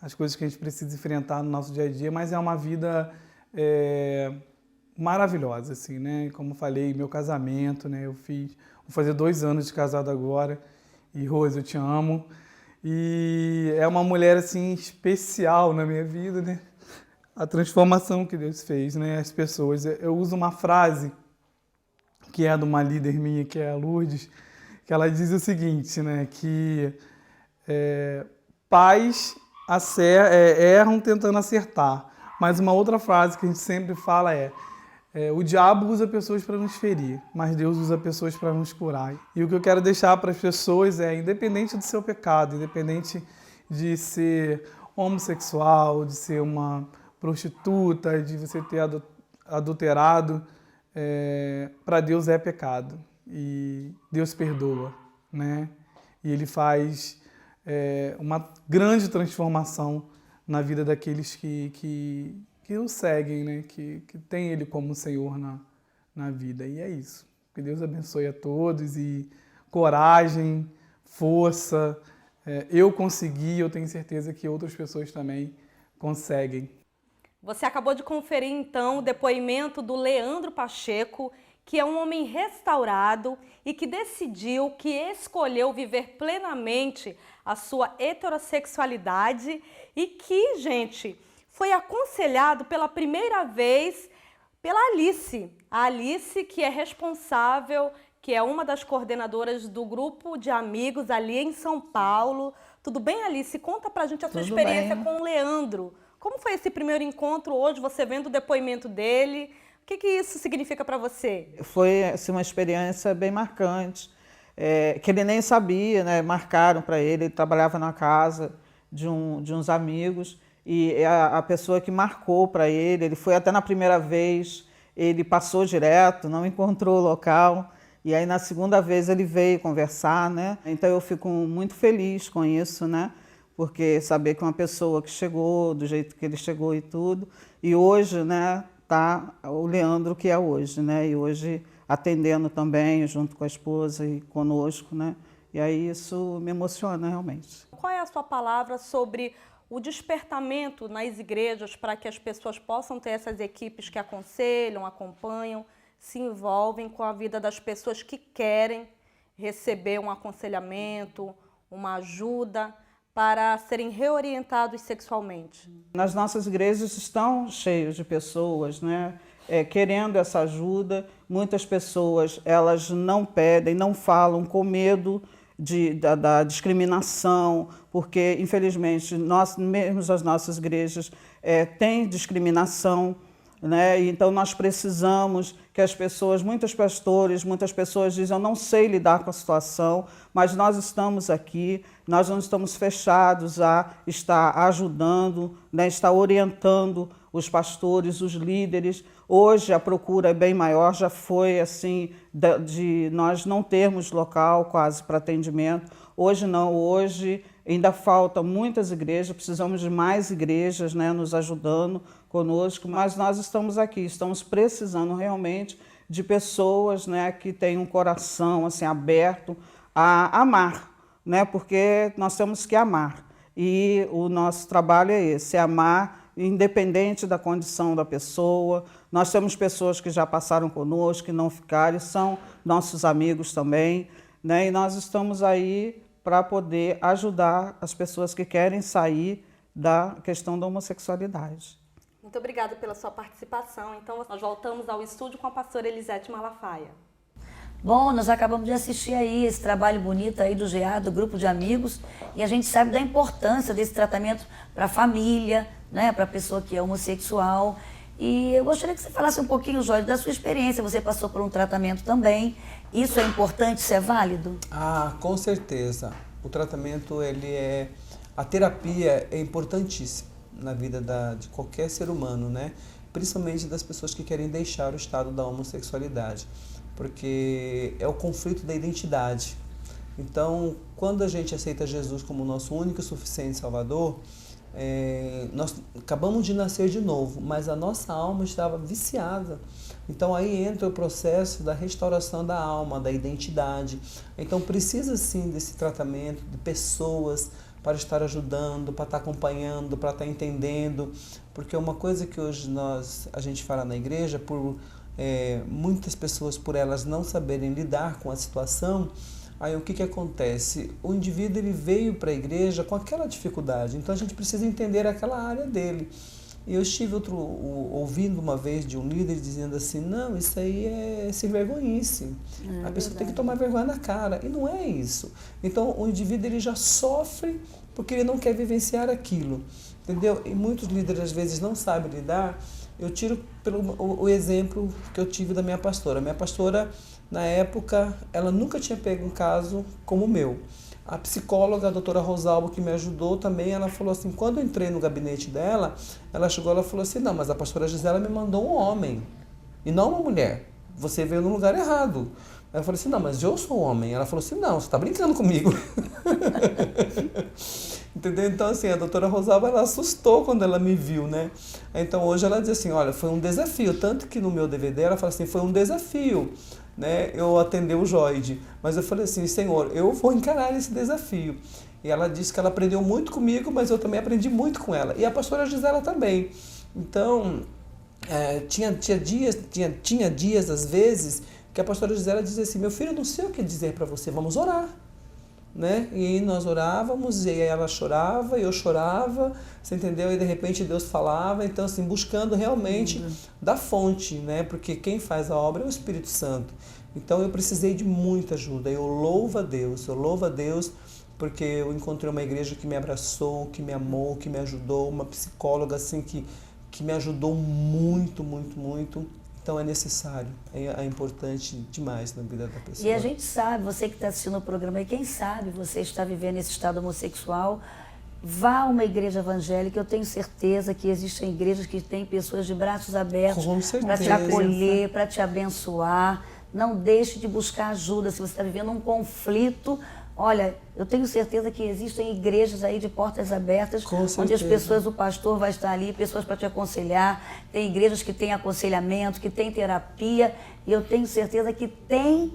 as coisas que a gente precisa enfrentar no nosso dia a dia, mas é uma vida maravilhosa, assim, né? Como eu falei, meu casamento, né? Vou fazer 2 anos de casado agora, e Rose, eu te amo. E é uma mulher, assim, especial na minha vida, né? A transformação que Deus fez, né? As pessoas. Eu uso uma frase que é de uma líder minha, que é a Lourdes, que ela diz o seguinte, né? Que pais erram tentando acertar. Mas uma outra frase que a gente sempre fala o diabo usa pessoas para nos ferir, mas Deus usa pessoas para nos curar. E o que eu quero deixar para as pessoas independente do seu pecado, independente de ser homossexual, de ser uma prostituta, de você ter adulterado, para Deus é pecado. E Deus perdoa, né? E Ele faz uma grande transformação na vida daqueles que o seguem, né? Que tem Ele como Senhor na vida. E é isso. Que Deus abençoe a todos e coragem, força. Eu consegui, eu tenho certeza que outras pessoas também conseguem. Você acabou de conferir, então, o depoimento do Leandro Pacheco, que é um homem restaurado e que decidiu, que escolheu viver plenamente a sua heterossexualidade e que, gente, foi aconselhado pela primeira vez pela Alice. A Alice, que é responsável, que é uma das coordenadoras do grupo de amigos ali em São Paulo. Tudo bem, Alice? Conta pra gente a sua experiência com o Leandro. Como foi esse primeiro encontro hoje, você vendo o depoimento dele? O que isso significa para você? Foi assim, uma experiência bem marcante, que ele nem sabia, né? Marcaram para ele trabalhava na casa de uns amigos e a pessoa que marcou para ele foi até na primeira vez, ele passou direto, não encontrou o local, e aí na segunda vez ele veio conversar, né? Então eu fico muito feliz com isso, né? Porque saber que uma pessoa que chegou do jeito que ele chegou e tudo, e hoje, né, tá o Leandro que é hoje, né? E hoje atendendo também junto com a esposa e conosco, né? E aí isso me emociona realmente. Qual é a sua palavra sobre o despertamento nas igrejas para que as pessoas possam ter essas equipes que aconselham, acompanham, se envolvem com a vida das pessoas que querem receber um aconselhamento, uma ajuda para serem reorientados sexualmente? Nas nossas igrejas estão cheias de pessoas, né, querendo essa ajuda. Muitas pessoas elas não pedem, não falam com medo da discriminação, porque infelizmente nós mesmo as nossas igrejas têm discriminação, né? Então nós precisamos que as pessoas, muitos pastores, muitas pessoas dizem eu não sei lidar com a situação, mas nós estamos aqui, nós não estamos fechados a estar ajudando, né? Estar orientando os pastores, os líderes. Hoje a procura é bem maior, já foi assim, de nós não termos local quase para atendimento. Hoje não, hoje ainda faltam muitas igrejas, precisamos de mais igrejas, né, nos ajudando conosco, mas nós estamos aqui, estamos precisando realmente de pessoas, né, que têm um coração assim, aberto a amar, né, porque nós temos que amar. E o nosso trabalho é esse, é amar independente da condição da pessoa. Nós temos pessoas que já passaram conosco, que não ficaram, são nossos amigos também, né? E nós estamos aí para poder ajudar as pessoas que querem sair da questão da homossexualidade. Muito obrigada pela sua participação. Então, nós voltamos ao estúdio com a pastora Elisete Malafaia. Bom, nós acabamos de assistir aí esse trabalho bonito aí do GA, do grupo de amigos, e a gente sabe da importância desse tratamento para a família, né, para a pessoa que é homossexual. E eu gostaria que você falasse um pouquinho, Jorge, da sua experiência. Você passou por um tratamento também. Isso é importante, isso é válido? Ah, com certeza. O tratamento, a terapia é importantíssima na vida de qualquer ser humano, né? Principalmente das pessoas que querem deixar o estado da homossexualidade, porque é o conflito da identidade. Então, quando a gente aceita Jesus como nosso único e suficiente Salvador, nós acabamos de nascer de novo, mas a nossa alma estava viciada. Então aí entra o processo da restauração da alma, da identidade. Então precisa sim desse tratamento de pessoas para estar ajudando, para estar acompanhando, para estar entendendo, porque uma coisa que hoje a gente fala na igreja, por muitas pessoas, por elas não saberem lidar com a situação, aí o que acontece? O indivíduo ele veio para a igreja com aquela dificuldade, então a gente precisa entender aquela área dele. E eu estive ouvindo uma vez de um líder dizendo assim, não, isso aí é sem vergonhice, a pessoa tem que tomar vergonha na cara, e não é isso. Então o indivíduo ele já sofre porque ele não quer vivenciar aquilo, entendeu? E muitos líderes às vezes não sabem lidar. Eu tiro o exemplo que eu tive da minha pastora. Minha pastora, na época, ela nunca tinha pego um caso como o meu. A psicóloga, a doutora Rosalba, que me ajudou também, ela falou assim, quando eu entrei no gabinete dela, ela chegou e falou assim, não, mas a pastora Gisela me mandou um homem e não uma mulher. Você veio no lugar errado. Ela falou assim, não, mas eu sou homem. Ela falou assim, não, você está brincando comigo. Entendeu? Então, assim, a doutora Rosalba, ela assustou quando ela me viu, né? Então, hoje ela diz assim, olha, foi um desafio. Tanto que no meu DVD, ela fala assim, foi um desafio, né? Eu atender o Joide. Mas eu falei assim, Senhor, eu vou encarar esse desafio. E ela disse que ela aprendeu muito comigo, mas eu também aprendi muito com ela. E a pastora Gisela também. Então, tinha dias, às vezes, que a pastora Gisela dizia assim, meu filho, eu não sei o que dizer para você, vamos orar. Né? E nós orávamos, e ela chorava, e eu chorava, você entendeu? E de repente Deus falava, então assim, buscando realmente da fonte, né? Porque quem faz a obra é o Espírito Santo. Então eu precisei de muita ajuda, eu louvo a Deus, porque eu encontrei uma igreja que me abraçou, que me amou, que me ajudou, uma psicóloga assim que me ajudou muito, muito, muito. Então é necessário, é importante demais na vida da pessoa. E a gente sabe, você que está assistindo o programa, quem sabe você está vivendo esse estado homossexual, vá a uma igreja evangélica, eu tenho certeza que existem igrejas que têm pessoas de braços abertos para te acolher, para te abençoar. Não deixe de buscar ajuda se você está vivendo um conflito. Olha, eu tenho certeza que existem igrejas aí de portas abertas, onde as pessoas, o pastor vai estar ali, pessoas para te aconselhar, tem igrejas que têm aconselhamento, que têm terapia, e eu tenho certeza que tem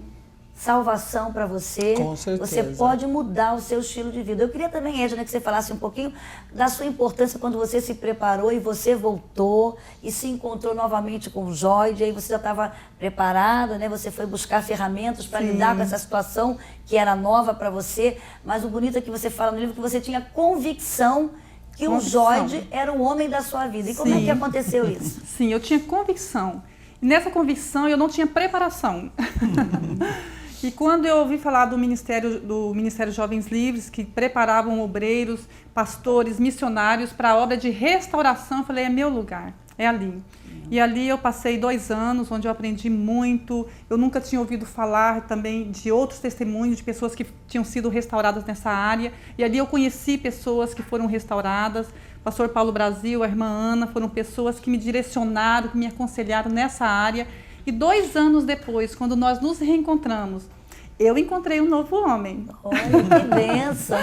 salvação para você. Com certeza. Você pode mudar o seu estilo de vida. Eu queria também, Edna, que você falasse um pouquinho da sua importância quando você se preparou e você voltou e se encontrou novamente com o Joide, aí você já estava preparada, né? Você foi buscar ferramentas para lidar com essa situação que era nova para você, mas o bonito é que você fala no livro que você tinha convicção que o Joide era o homem da sua vida. E como é que aconteceu isso? Sim, eu tinha convicção. E nessa convicção eu não tinha preparação. E quando eu ouvi falar do Ministério Jovens Livres, que preparavam obreiros, pastores, missionários para a obra de restauração, eu falei, é meu lugar, é ali. E ali eu passei 2 anos, onde eu aprendi muito. Eu nunca tinha ouvido falar também de outros testemunhos, de pessoas que tinham sido restauradas nessa área. E ali eu conheci pessoas que foram restauradas. O pastor Paulo Brasil, a irmã Ana, foram pessoas que me direcionaram, que me aconselharam nessa área. E 2 anos depois, quando nós nos reencontramos, eu encontrei um novo homem. Olha, que bênção!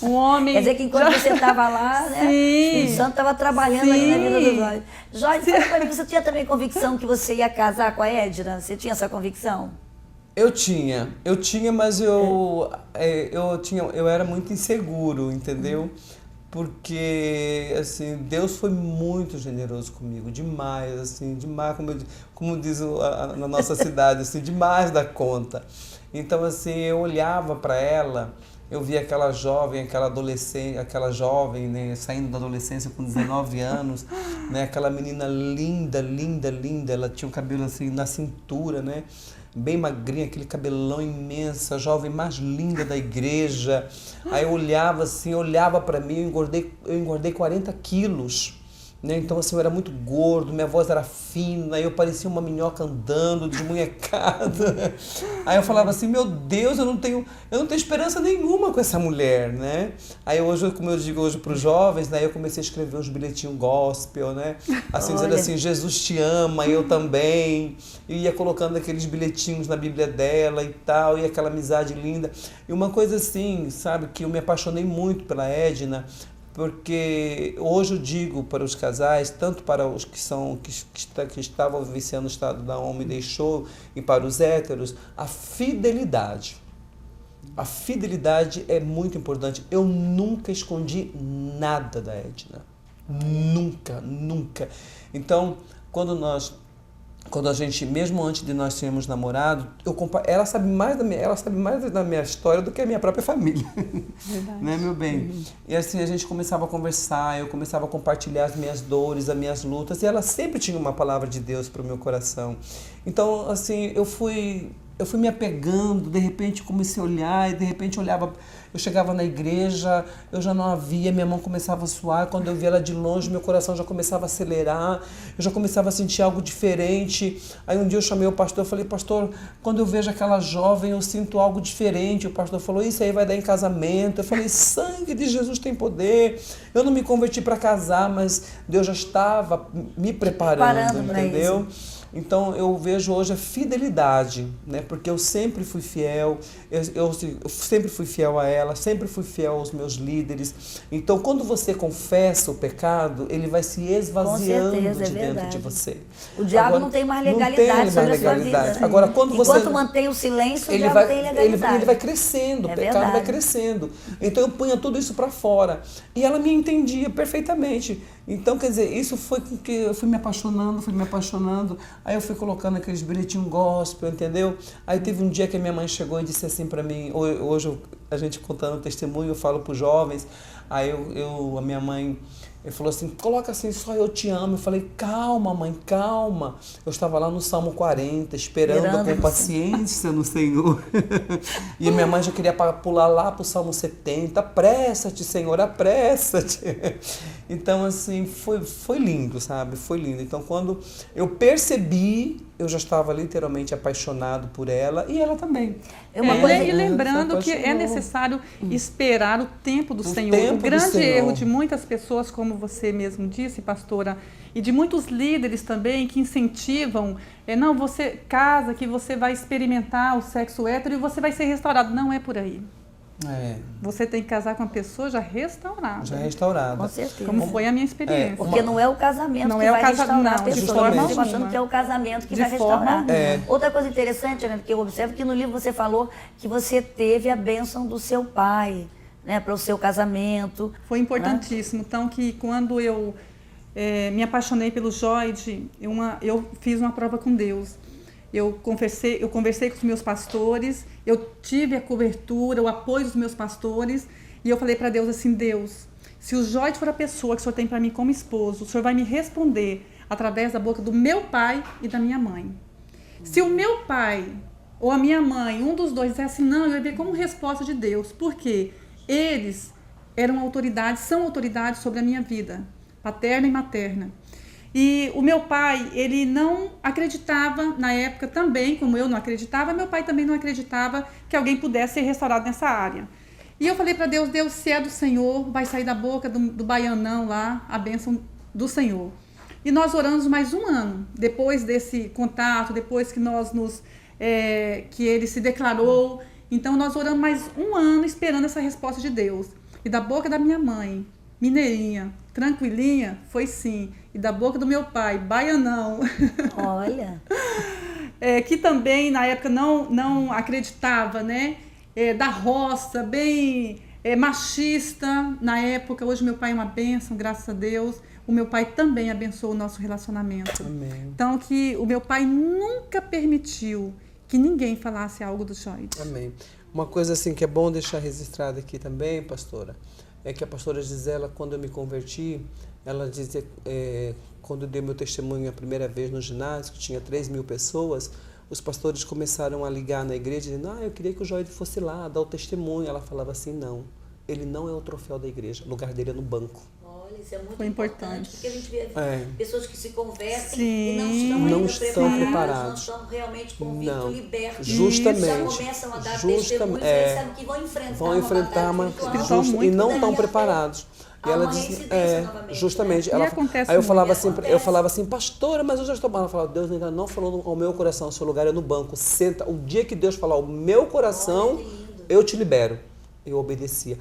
Um homem... Quer dizer que enquanto você estava lá, né, o Espírito Santo estava trabalhando ali na vida do Joide. Joide, fala pra mim, você tinha também convicção que você ia casar com a Edna? Você tinha essa convicção? Eu tinha, mas eu era muito inseguro, entendeu? Porque, assim, Deus foi muito generoso comigo, demais, assim, demais, como diz na nossa cidade, assim, demais da conta. Então, assim, eu olhava para ela, eu via aquela jovem, aquela jovem, né, saindo da adolescência com 19 anos, né, aquela menina linda, linda, linda, ela tinha o cabelo assim na cintura, né? Bem magrinha, aquele cabelão imenso, a jovem mais linda da igreja. Aí eu olhava assim, olhava para mim, eu engordei 40 quilos. Né? Então assim, eu era muito gordo, minha voz era fina, eu parecia uma minhoca andando, desmunhecada. Aí eu falava assim, meu Deus, eu não tenho esperança nenhuma com essa mulher, né? Aí hoje, como eu digo hoje para os jovens, né, eu comecei a escrever uns bilhetinhos gospel, né? Assim, dizendo assim, Jesus te ama, eu também. E ia colocando aqueles bilhetinhos na Bíblia dela e tal, e aquela amizade linda. E uma coisa assim, sabe, que eu me apaixonei muito pela Edna, porque hoje eu digo para os casais, tanto para os que estavam vivenciando o estado da alma e deixou, e para os héteros, a fidelidade. A fidelidade é muito importante. Eu nunca escondi nada da Edna. Nunca, nunca. Então, quando a gente, mesmo antes de nós termos namorado, ela sabe mais da minha história do que a minha própria família. Verdade. Né, meu bem? E assim, a gente começava a conversar, eu começava a compartilhar as minhas dores, as minhas lutas, e ela sempre tinha uma palavra de Deus para o meu coração. Então, assim, eu fui me apegando, de repente comecei a olhar, e de repente eu chegava na igreja, eu já não a via, minha mão começava a suar, quando eu via ela de longe, meu coração já começava a acelerar, eu já começava a sentir algo diferente. Aí um dia eu chamei o pastor, eu falei, pastor, quando eu vejo aquela jovem, eu sinto algo diferente. O pastor falou, isso aí vai dar em casamento. Eu falei, sangue de Jesus tem poder. Eu não me converti para casar, mas Deus já estava me preparando, entendeu? Então eu vejo hoje a fidelidade, né? Porque eu sempre fui fiel, eu sempre fui fiel a ela, sempre fui fiel aos meus líderes. Então quando você confessa o pecado, ele vai se esvaziando de dentro de você. O diabo não tem mais legalidade sobre a sua vida. Agora, enquanto mantém o silêncio, o diabo tem legalidade. Ele vai crescendo, o pecado vai crescendo. Então eu punha tudo isso para fora. E ela me entendia perfeitamente. Então, quer dizer, isso foi com que eu fui me apaixonando, aí eu fui colocando aqueles bilhetinhos gospel, entendeu? Aí teve um dia que a minha mãe chegou e disse assim para mim, hoje a gente contando o testemunho, eu falo para os jovens, aí a minha mãe falou assim, coloca assim, só eu te amo. Eu falei, calma, mãe, calma. Eu estava lá no Salmo 40, esperando com paciência no Senhor. E a minha mãe já queria pular lá para o Salmo 70, apressa-te, Senhor, apressa-te. Então, assim, foi lindo, sabe? Foi lindo. Então, quando eu percebi, eu já estava literalmente apaixonado por ela e ela também. E lembrando que é necessário esperar o tempo do Senhor. O grande erro de muitas pessoas, como você mesmo disse, pastora, e de muitos líderes também que incentivam, não, você casa, que você vai experimentar o sexo hétero e você vai ser restaurado. Não é por aí. Você tem que casar com uma pessoa já restaurada. Já restaurada. Com certeza. Como foi a minha experiência. Porque não é o casamento que vai restaurar a pessoa. Eu estou achando que é o casamento que vai restaurar. Outra coisa interessante, né, que eu observo que no livro você falou que você teve a bênção do seu pai, né, para o seu casamento. Foi importantíssimo. Então, que quando eu me apaixonei pelo Joide, eu fiz uma prova com Deus. Eu conversei com os meus pastores, eu tive a cobertura, o apoio dos meus pastores, e eu falei para Deus assim, Deus, se o Joide for a pessoa que o Senhor tem para mim como esposo, o Senhor vai me responder através da boca do meu pai e da minha mãe. Se o meu pai ou a minha mãe, um dos dois, dissesse não, eu ia ver como resposta de Deus, porque eles eram autoridades, são autoridades sobre a minha vida, paterna e materna. E o meu pai, ele não acreditava, na época também, como eu não acreditava, meu pai também não acreditava que alguém pudesse ser restaurado nessa área. E eu falei para Deus, Deus, se é do Senhor, vai sair da boca do baianão lá, a bênção do Senhor. E nós oramos mais um ano, depois desse contato, depois que que ele se declarou. Então nós oramos mais um ano esperando essa resposta de Deus. E da boca da minha mãe, mineirinha, tranquilinha, foi sim. E da boca do meu pai, baianão. Olha. Que também, na época, não acreditava, né? Da roça, bem machista na época. Hoje meu pai é uma bênção, graças a Deus. O meu pai também abençoou o nosso relacionamento. Amém. Então, que o meu pai nunca permitiu que ninguém falasse algo do Joide. Amém. Uma coisa assim que é bom deixar registrada aqui também, pastora, é que a pastora Gisela, quando eu me converti, ela dizia, quando eu dei meu testemunho a primeira vez no ginásio, que tinha 3.000 pessoas, os pastores começaram a ligar na igreja, dizendo, eu queria que o Joide fosse lá, dar o testemunho. Ela falava assim, não, ele não é o troféu da igreja, o lugar dele é no banco. Olha, isso é muito Foi importante. Porque a gente vê pessoas que se convertem Sim. e não estão ainda preparados. Não estão realmente convictos, libertos. Justamente. Já começam a dar testemunhos, eles sabem que vão enfrentar uma espiritual e não estão preparados. E ela disse, justamente, né? Aí eu falava assim, pastora, mas eu já estou... Ela falava, Deus ainda não falou ao meu coração, seu lugar é no banco, senta, o dia que Deus falar ao meu coração, eu te libero. Eu obedecia.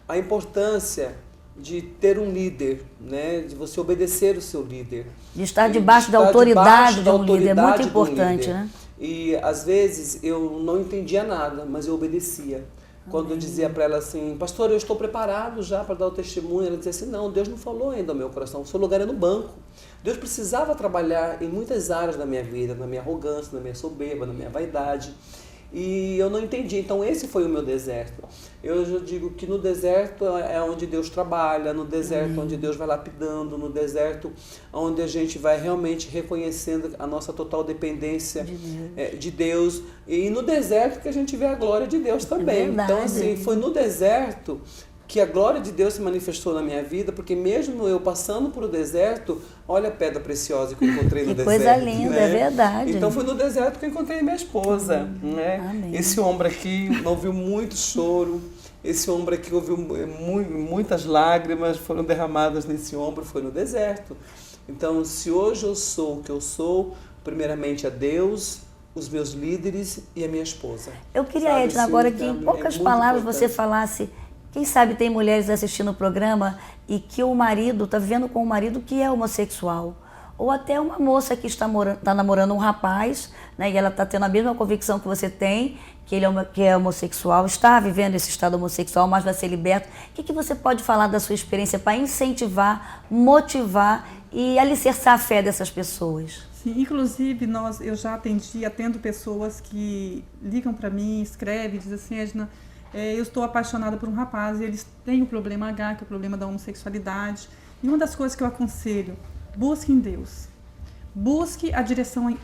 A importância de ter um líder, né? De você obedecer o seu líder. De estar debaixo da autoridade de um líder, é muito importante, né? E às vezes eu não entendia nada, mas eu obedecia. Quando eu dizia para ela assim, pastor, eu estou preparado já para dar o testemunho, ela dizia assim, não, Deus não falou ainda ao meu coração, o seu lugar é no banco. Deus precisava trabalhar em muitas áreas da minha vida, na minha arrogância, na minha soberba, na minha vaidade. E eu não entendi, então esse foi o meu deserto. Eu já digo que no deserto é onde Deus trabalha, no deserto onde Deus vai lapidando, no deserto onde a gente vai realmente reconhecendo a nossa total dependência de Deus. E no deserto que a gente vê a glória de Deus também. Então assim, foi no deserto que a glória de Deus se manifestou na minha vida, porque mesmo eu passando por o deserto, olha a pedra preciosa que eu encontrei no deserto. Que coisa linda, né? É verdade. Então foi no deserto que eu encontrei minha esposa. Né? Amém. Esse ombro aqui ouviu muito choro, esse ombro aqui ouviu muitas lágrimas, foram derramadas nesse ombro, foi no deserto. Então, se hoje eu sou o que eu sou, primeiramente a Deus, os meus líderes e a minha esposa. Eu queria, Edna, agora que em poucas palavras você falasse. Quem sabe tem mulheres assistindo o programa e que o marido está vivendo com um marido que é homossexual ou até uma moça que está namorando um rapaz, né, e ela está tendo a mesma convicção que você tem, que ele é homossexual, está vivendo esse estado homossexual, mas vai ser liberto. O que você pode falar da sua experiência para incentivar, motivar e alicerçar a fé dessas pessoas? Sim, inclusive eu já atendo pessoas que ligam para mim, escrevem, dizem assim, Edna, eu estou apaixonada por um rapaz e eles têm o problema H, que é o problema da homossexualidade. E uma das coisas que eu aconselho, busque em Deus. Busque a direção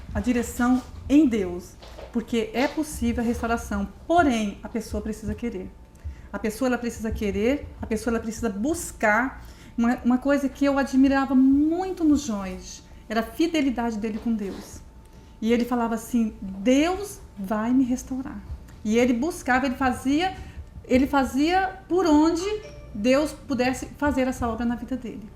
em Deus, porque é possível a restauração, porém a pessoa precisa querer. A pessoa ela precisa querer, a pessoa ela precisa buscar. Uma coisa que eu admirava muito no Jorge era a fidelidade dele com Deus. E ele falava assim, Deus vai me restaurar. E ele buscava, ele fazia por onde Deus pudesse fazer essa obra na vida dele.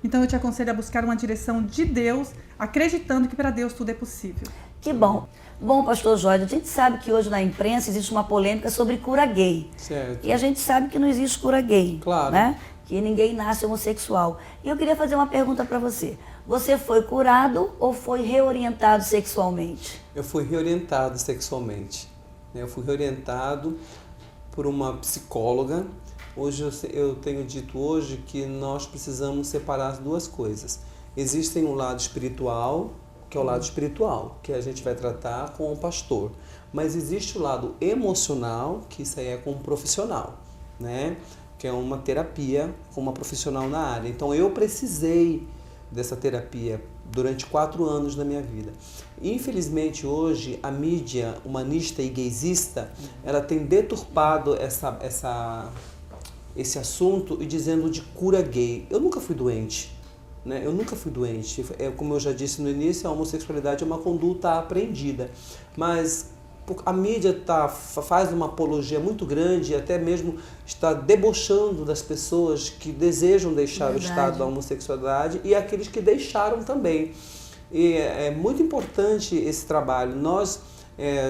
Então eu te aconselho a buscar uma direção de Deus, acreditando que para Deus tudo é possível. Que bom. Bom, pastor Jorge, a gente sabe que hoje na imprensa existe uma polêmica sobre cura gay. Certo. E a gente sabe que não existe cura gay. Claro. Né? Que ninguém nasce homossexual. E eu queria fazer uma pergunta para você. Você foi curado ou foi reorientado sexualmente? Eu fui reorientado sexualmente. Eu fui reorientado por uma psicóloga. Hoje eu tenho dito hoje que nós precisamos separar as duas coisas. Existem um lado espiritual, que é o lado espiritual, que a gente vai tratar com o pastor. Mas existe o lado emocional, que isso aí é com um profissional, né? Que é uma terapia com uma profissional na área. Então eu precisei dessa terapia durante 4 anos da minha vida. Infelizmente hoje a mídia humanista e gaysista, ela tem deturpado esse assunto e dizendo de cura gay. Eu nunca fui doente, né? Eu nunca fui doente. Como eu já disse no início, a homossexualidade é uma conduta aprendida. Mas a mídia faz uma apologia muito grande e até mesmo está debochando das pessoas que desejam deixar o estado da homossexualidade e aqueles que deixaram também. E é muito importante esse trabalho. Nós,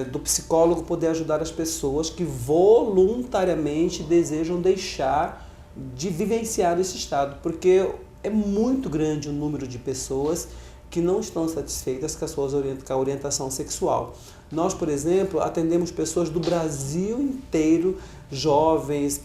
do psicólogo, poder ajudar as pessoas que voluntariamente desejam deixar de vivenciar esse estado, porque é muito grande o número de pessoas que não estão satisfeitas com a orientação sexual. Nós, por exemplo, atendemos pessoas do Brasil inteiro, jovens,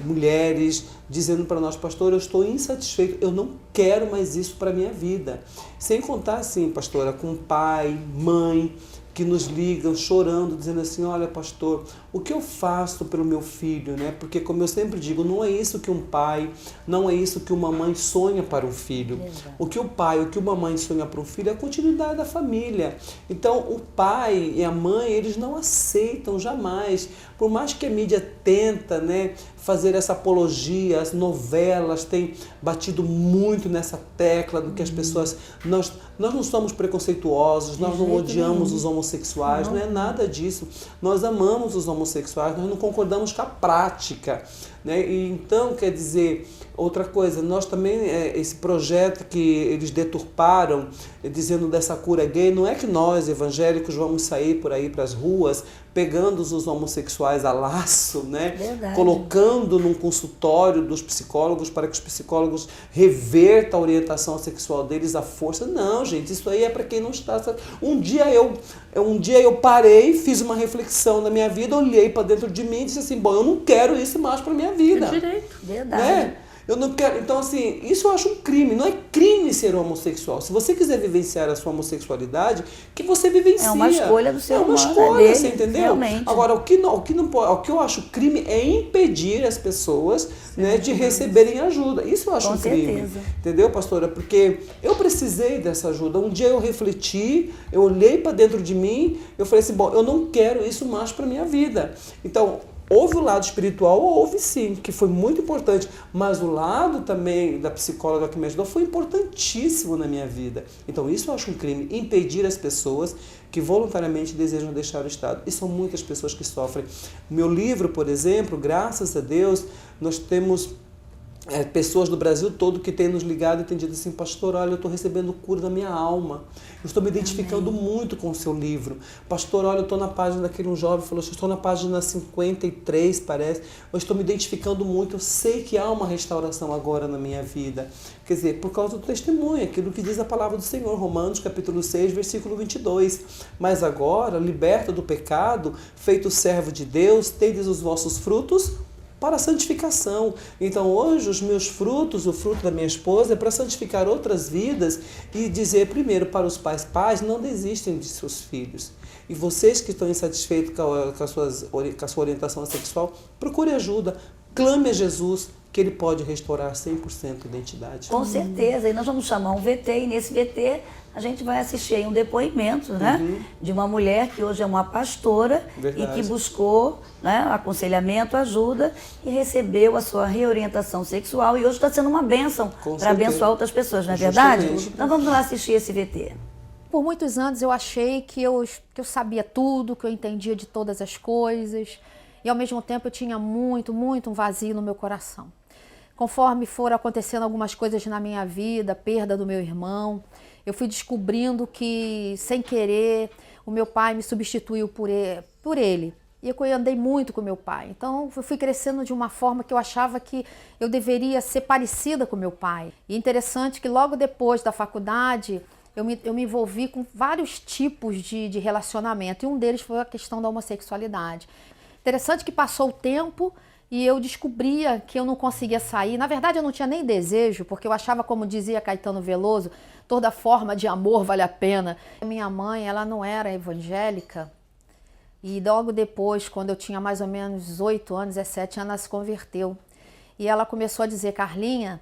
mulheres, dizendo para nós, pastor, eu estou insatisfeito, eu não quero mais isso para a minha vida. Sem contar, assim, pastora, com pai, mãe, que nos ligam chorando, dizendo assim, olha, pastor, o que eu faço pelo meu filho, né? Porque, como eu sempre digo, não é isso que um pai, não é isso que uma mãe sonha para um filho. O que o pai, o que uma mãe sonha para um filho é a continuidade da família. Então, o pai e a mãe, eles não aceitam jamais, por mais que a mídia tenta, né, fazer essa apologia, as novelas têm batido muito nessa tecla do que as pessoas... Nós não somos preconceituosos, nós não odiamos os homossexuais, não é nada disso. Nós amamos os homossexuais, nós não concordamos com a prática, né? E então, quer dizer, outra coisa, nós também, esse projeto que eles deturparam, dizendo dessa cura gay, não é que nós, evangélicos, vamos sair por aí para as ruas pegando os homossexuais a laço, né? Verdade. Colocando num consultório dos psicólogos para que os psicólogos revertam a orientação sexual deles à força. Não, gente, isso aí é para quem não está... Um dia eu parei, fiz uma reflexão na minha vida, olhei para dentro de mim e disse assim, bom, eu não quero isso mais para minha vida. É direito. Verdade. Né? Eu não quero. Então, assim, isso eu acho um crime. Não é crime ser homossexual. Se você quiser vivenciar a sua homossexualidade, que você vivencie. É uma escolha do ser humano. É uma escolha, dele, você entendeu? realmente. Agora, o que eu acho crime é impedir as pessoas, né, de receberem ajuda. Isso eu acho um crime. certeza. Entendeu, pastora? Porque eu precisei dessa ajuda. Um dia eu refleti, eu olhei para dentro de mim, eu falei assim, bom, eu não quero isso mais para minha vida. Então, houve o lado espiritual, houve sim, que foi muito importante, mas o lado também da psicóloga que me ajudou foi importantíssimo na minha vida. Então isso eu acho um crime, impedir as pessoas que voluntariamente desejam deixar o estado. E são muitas pessoas que sofrem. No meu livro, por exemplo, graças a Deus, nós temos pessoas do Brasil todo que têm nos ligado e têm dito assim, pastor, olha, eu estou recebendo cura da minha alma. Eu estou me identificando muito com o seu livro. Pastor, olha, eu estou na página daquele um jovem falou, eu estou na página 53, parece. Eu estou me identificando muito, eu sei que há uma restauração agora na minha vida. Quer dizer, por causa do testemunho, aquilo que diz a palavra do Senhor, Romanos capítulo 6, versículo 22. Mas agora, liberta do pecado, feito servo de Deus, tendes os vossos frutos para a santificação. Então hoje os meus frutos, o fruto da minha esposa é para santificar outras vidas e dizer primeiro para os pais, não desistem de seus filhos. E vocês que estão insatisfeitos com a sua orientação sexual, procure ajuda, clame a Jesus que Ele pode restaurar 100% a identidade. Com certeza, e nós vamos chamar um VT, e nesse VT a gente vai assistir aí um depoimento, né, de uma mulher que hoje é uma pastora. Verdade. E que buscou, né, aconselhamento, ajuda e recebeu a sua reorientação sexual e hoje está sendo uma bênção para abençoar outras pessoas, não é verdade? Então vamos lá assistir esse VT. Por muitos anos eu achei que eu sabia tudo, que eu entendia de todas as coisas e ao mesmo tempo eu tinha muito um vazio no meu coração. Conforme foram acontecendo algumas coisas na minha vida, perda do meu irmão, eu fui descobrindo que, sem querer, o meu pai me substituiu por ele. E eu andei muito com meu pai. Então, eu fui crescendo de uma forma que eu achava que eu deveria ser parecida com meu pai. E interessante que logo depois da faculdade, eu me envolvi com vários tipos de relacionamento. E um deles foi a questão da homossexualidade. Interessante que passou o tempo e eu descobria que eu não conseguia sair. Na verdade, eu não tinha nem desejo, porque eu achava, como dizia Caetano Veloso, toda forma de amor vale a pena. Minha mãe, ela não era evangélica. E logo depois, quando eu tinha mais ou menos 8 anos, 17 anos, ela se converteu. E ela começou a dizer, Carlinha,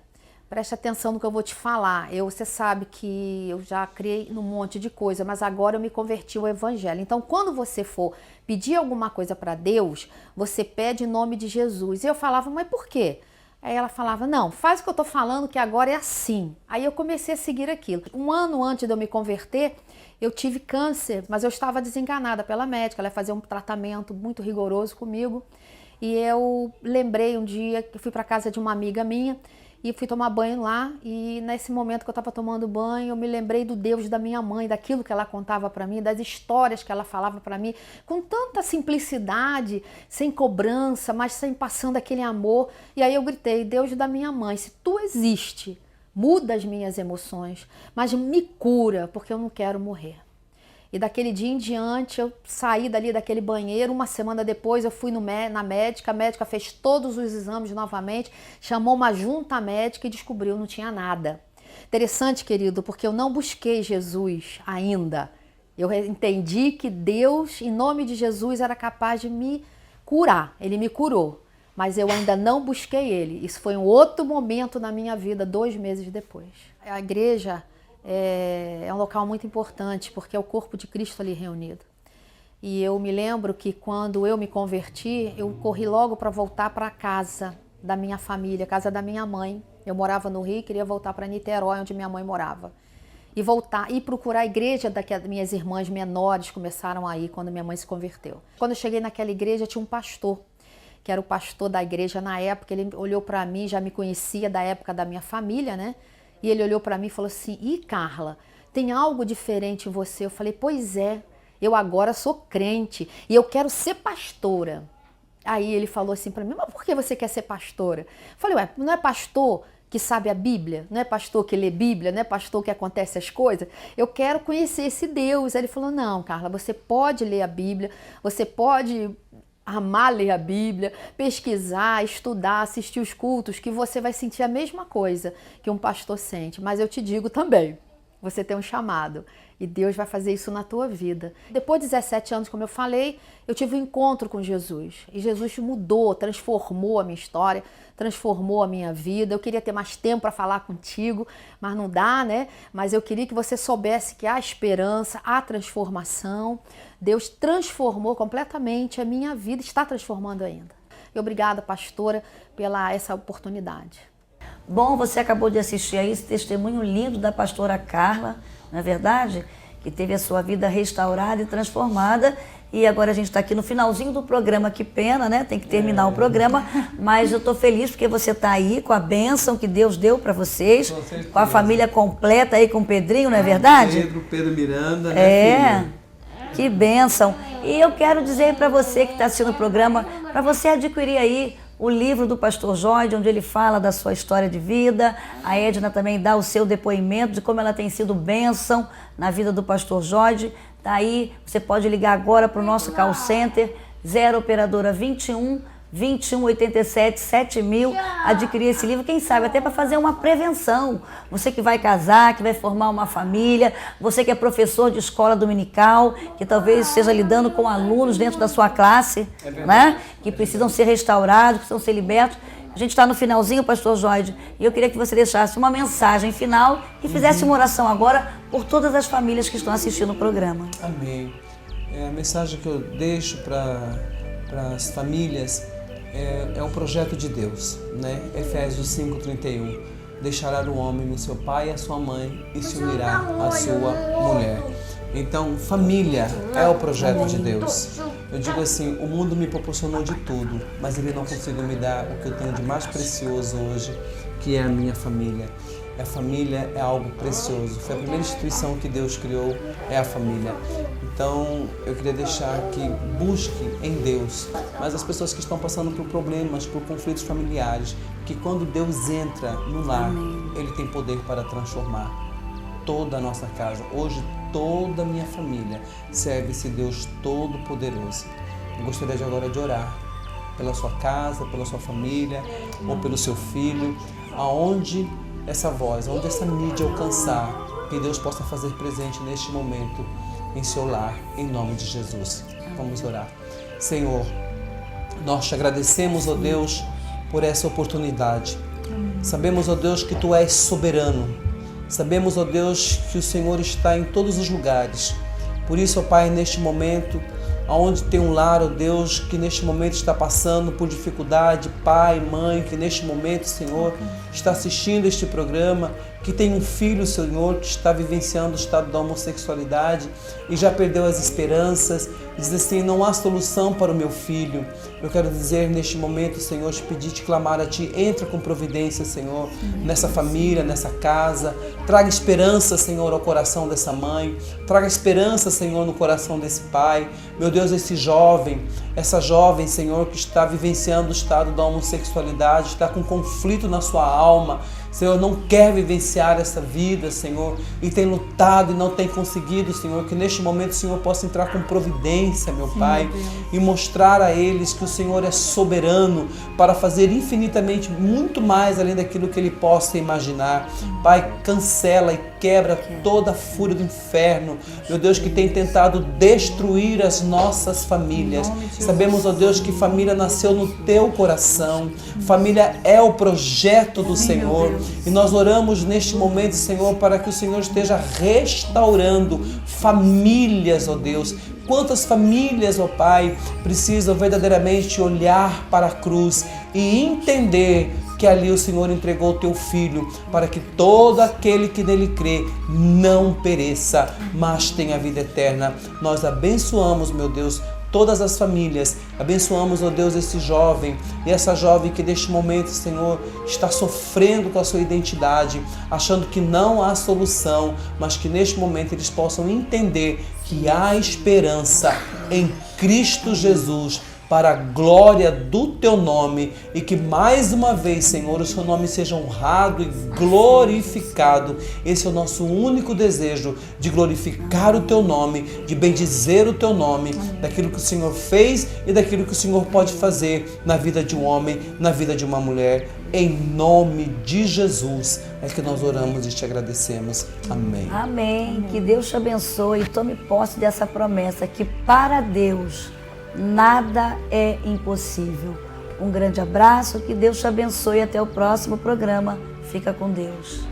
preste atenção no que eu vou te falar. Você sabe que eu já criei num monte de coisa, mas agora eu me converti ao evangelho. Então, quando você for pedir alguma coisa para Deus, você pede em nome de Jesus. E eu falava, mas por quê? Aí ela falava, não, faz o que eu tô falando que agora é assim. Aí eu comecei a seguir aquilo. Um ano antes de eu me converter, eu tive câncer, mas eu estava desenganada pela médica. Ela ia fazer um tratamento muito rigoroso comigo. E eu lembrei um dia que eu fui para casa de uma amiga minha e fui tomar banho lá, e nesse momento que eu estava tomando banho, eu me lembrei do Deus da minha mãe, daquilo que ela contava para mim, das histórias que ela falava para mim, com tanta simplicidade, sem cobrança, mas sem passando aquele amor. E aí eu gritei, Deus da minha mãe, se tu existe, muda as minhas emoções, mas me cura, porque eu não quero morrer. E daquele dia em diante, eu saí dali daquele banheiro, uma semana depois eu fui na médica, a médica fez todos os exames novamente, chamou uma junta médica e descobriu que não tinha nada. Interessante, querido, porque eu não busquei Jesus ainda. Eu entendi que Deus, em nome de Jesus, era capaz de me curar. Ele me curou, mas eu ainda não busquei Ele. Isso foi um outro momento na minha vida, 2 meses depois. A igreja é um local muito importante, porque é o corpo de Cristo ali reunido. E eu me lembro que quando eu me converti, eu corri logo para voltar para a casa da minha família, a casa da minha mãe. Eu morava no Rio e queria voltar para Niterói, onde minha mãe morava. E procurar a igreja da que as minhas irmãs menores começaram a ir quando minha mãe se converteu. Quando eu cheguei naquela igreja, tinha um pastor, que era o pastor da igreja na época. Ele olhou para mim, já me conhecia da época da minha família, né? E ele olhou para mim e falou assim, ih, Carla, tem algo diferente em você? Eu falei, pois é, eu agora sou crente e eu quero ser pastora. Aí ele falou assim para mim, mas por que você quer ser pastora? Eu falei, ué, não é pastor que sabe a Bíblia? Não é pastor que lê Bíblia? Não é pastor que acontece as coisas? Eu quero conhecer esse Deus. Aí ele falou, não, Carla, você pode ler a Bíblia, você pode amar ler a Bíblia, pesquisar, estudar, assistir os cultos, que você vai sentir a mesma coisa que um pastor sente. Mas eu te digo também, você tem um chamado e Deus vai fazer isso na tua vida. Depois de 17 anos, como eu falei, eu tive um encontro com Jesus. E Jesus mudou, transformou a minha história, transformou a minha vida. Eu queria ter mais tempo para falar contigo, mas não dá, né? Mas eu queria que você soubesse que há esperança, há transformação. Deus transformou completamente a minha vida, está transformando ainda. E obrigada, pastora, pela essa oportunidade. Bom, você acabou de assistir aí esse testemunho lindo da pastora Carla, não é verdade? Que teve a sua vida restaurada e transformada E agora a gente está aqui no finalzinho do programa, que pena, né? Tem que terminar o programa, mas eu estou feliz porque você está aí com a bênção que Deus deu para vocês, com a família completa aí, com o Pedrinho, não é verdade? Pedro Miranda, né, É, filho? que bênção. E eu quero dizer para você que está assistindo o programa, para você adquirir aí o livro do Pastor Jorge, onde ele fala da sua história de vida. A Edna também dá o seu depoimento de como ela tem sido bênção na vida do Pastor Jorge. Tá aí, você pode ligar agora para o nosso call center, 0 operadora 21 87 7000, adquirir esse livro, quem sabe até para fazer uma prevenção. Você que vai casar, que vai formar uma família, você que é professor de escola dominical, que talvez esteja lidando com alunos dentro da sua classe, né? Que precisam ser restaurados, precisam ser libertos. A gente está no finalzinho, Pastor Jorge, e eu queria que você deixasse uma mensagem final e fizesse uma oração agora por todas as famílias que estão assistindo o programa. Amém. A mensagem que eu deixo para as famílias é o projeto de Deus, né? Efésios 5:31. Deixará o homem o seu pai e a sua mãe e se unirá à sua mulher. Então, família é o projeto de Deus. Eu digo assim, o mundo me proporcionou de tudo, mas ele não conseguiu me dar o que eu tenho de mais precioso hoje, que é a minha família. A família é algo precioso. Foi a primeira instituição que Deus criou, é a família. Então, eu queria deixar que busque em Deus, mas as pessoas que estão passando por problemas, por conflitos familiares, que quando Deus entra no lar, Ele tem poder para transformar toda a nossa casa. Hoje, toda a minha família serve esse Deus Todo-Poderoso. Eu gostaria de agora de orar pela sua casa, pela sua família, ou pelo seu filho, aonde essa voz, onde essa mídia alcançar, que Deus possa fazer presente neste momento em seu lar, em nome de Jesus. Vamos orar. Senhor, nós te agradecemos, ó Deus, por essa oportunidade. Sabemos, ó Deus, que Tu és soberano. Sabemos, ó Deus, que o Senhor está em todos os lugares. Por isso, ó Pai, neste momento, aonde tem um lar, ó Deus, que neste momento está passando por dificuldade, pai, mãe, que neste momento, Senhor, está assistindo este programa, que tem um filho, Senhor, que está vivenciando o estado da homossexualidade e já perdeu as esperanças, diz assim, não há solução para o meu filho. Eu quero dizer neste momento, Senhor, te pedir, te clamar a Ti, entra com providência, Senhor, nessa família, nessa casa, traga esperança, Senhor, ao coração dessa mãe, traga esperança, Senhor, no coração desse pai. Meu Deus, esse jovem, essa jovem, Senhor, que está vivenciando o estado da homossexualidade, está com conflito na sua alma, Senhor, não quer vivenciar essa vida, Senhor, e tem lutado e não tem conseguido, Senhor, que neste momento o Senhor possa entrar com providência, meu Pai, e mostrar a eles que o Senhor é soberano para fazer infinitamente muito mais além daquilo que ele possa imaginar. Pai, cancela e quebra toda a fúria do inferno, meu Deus, que tem tentado destruir as nossas famílias. Sabemos, ó Deus, que família nasceu no Teu coração, família é o projeto do Senhor. E nós oramos neste momento, Senhor, para que o Senhor esteja restaurando famílias, ó Deus. Quantas famílias, ó Pai, precisam verdadeiramente olhar para a cruz e entender que ali o Senhor entregou o Teu Filho para que todo aquele que nele crê não pereça, mas tenha vida eterna. Nós abençoamos, meu Deus, todas as famílias, abençoamos, ó Deus, esse jovem e essa jovem que neste momento, Senhor, está sofrendo com a sua identidade, achando que não há solução, mas que neste momento eles possam entender que há esperança em Cristo Jesus, para a glória do Teu nome, e que mais uma vez, Senhor, o Seu nome seja honrado e glorificado. Esse é o nosso único desejo, de glorificar o Teu nome, de bendizer o Teu nome, daquilo que o Senhor fez e daquilo que o Senhor pode fazer na vida de um homem, na vida de uma mulher. Em nome de Jesus é que nós oramos e te agradecemos. Amém. Amém. Que Deus te abençoe e tome posse dessa promessa, que para Deus nada é impossível. Um grande abraço, que Deus te abençoe e até o próximo programa. Fica com Deus.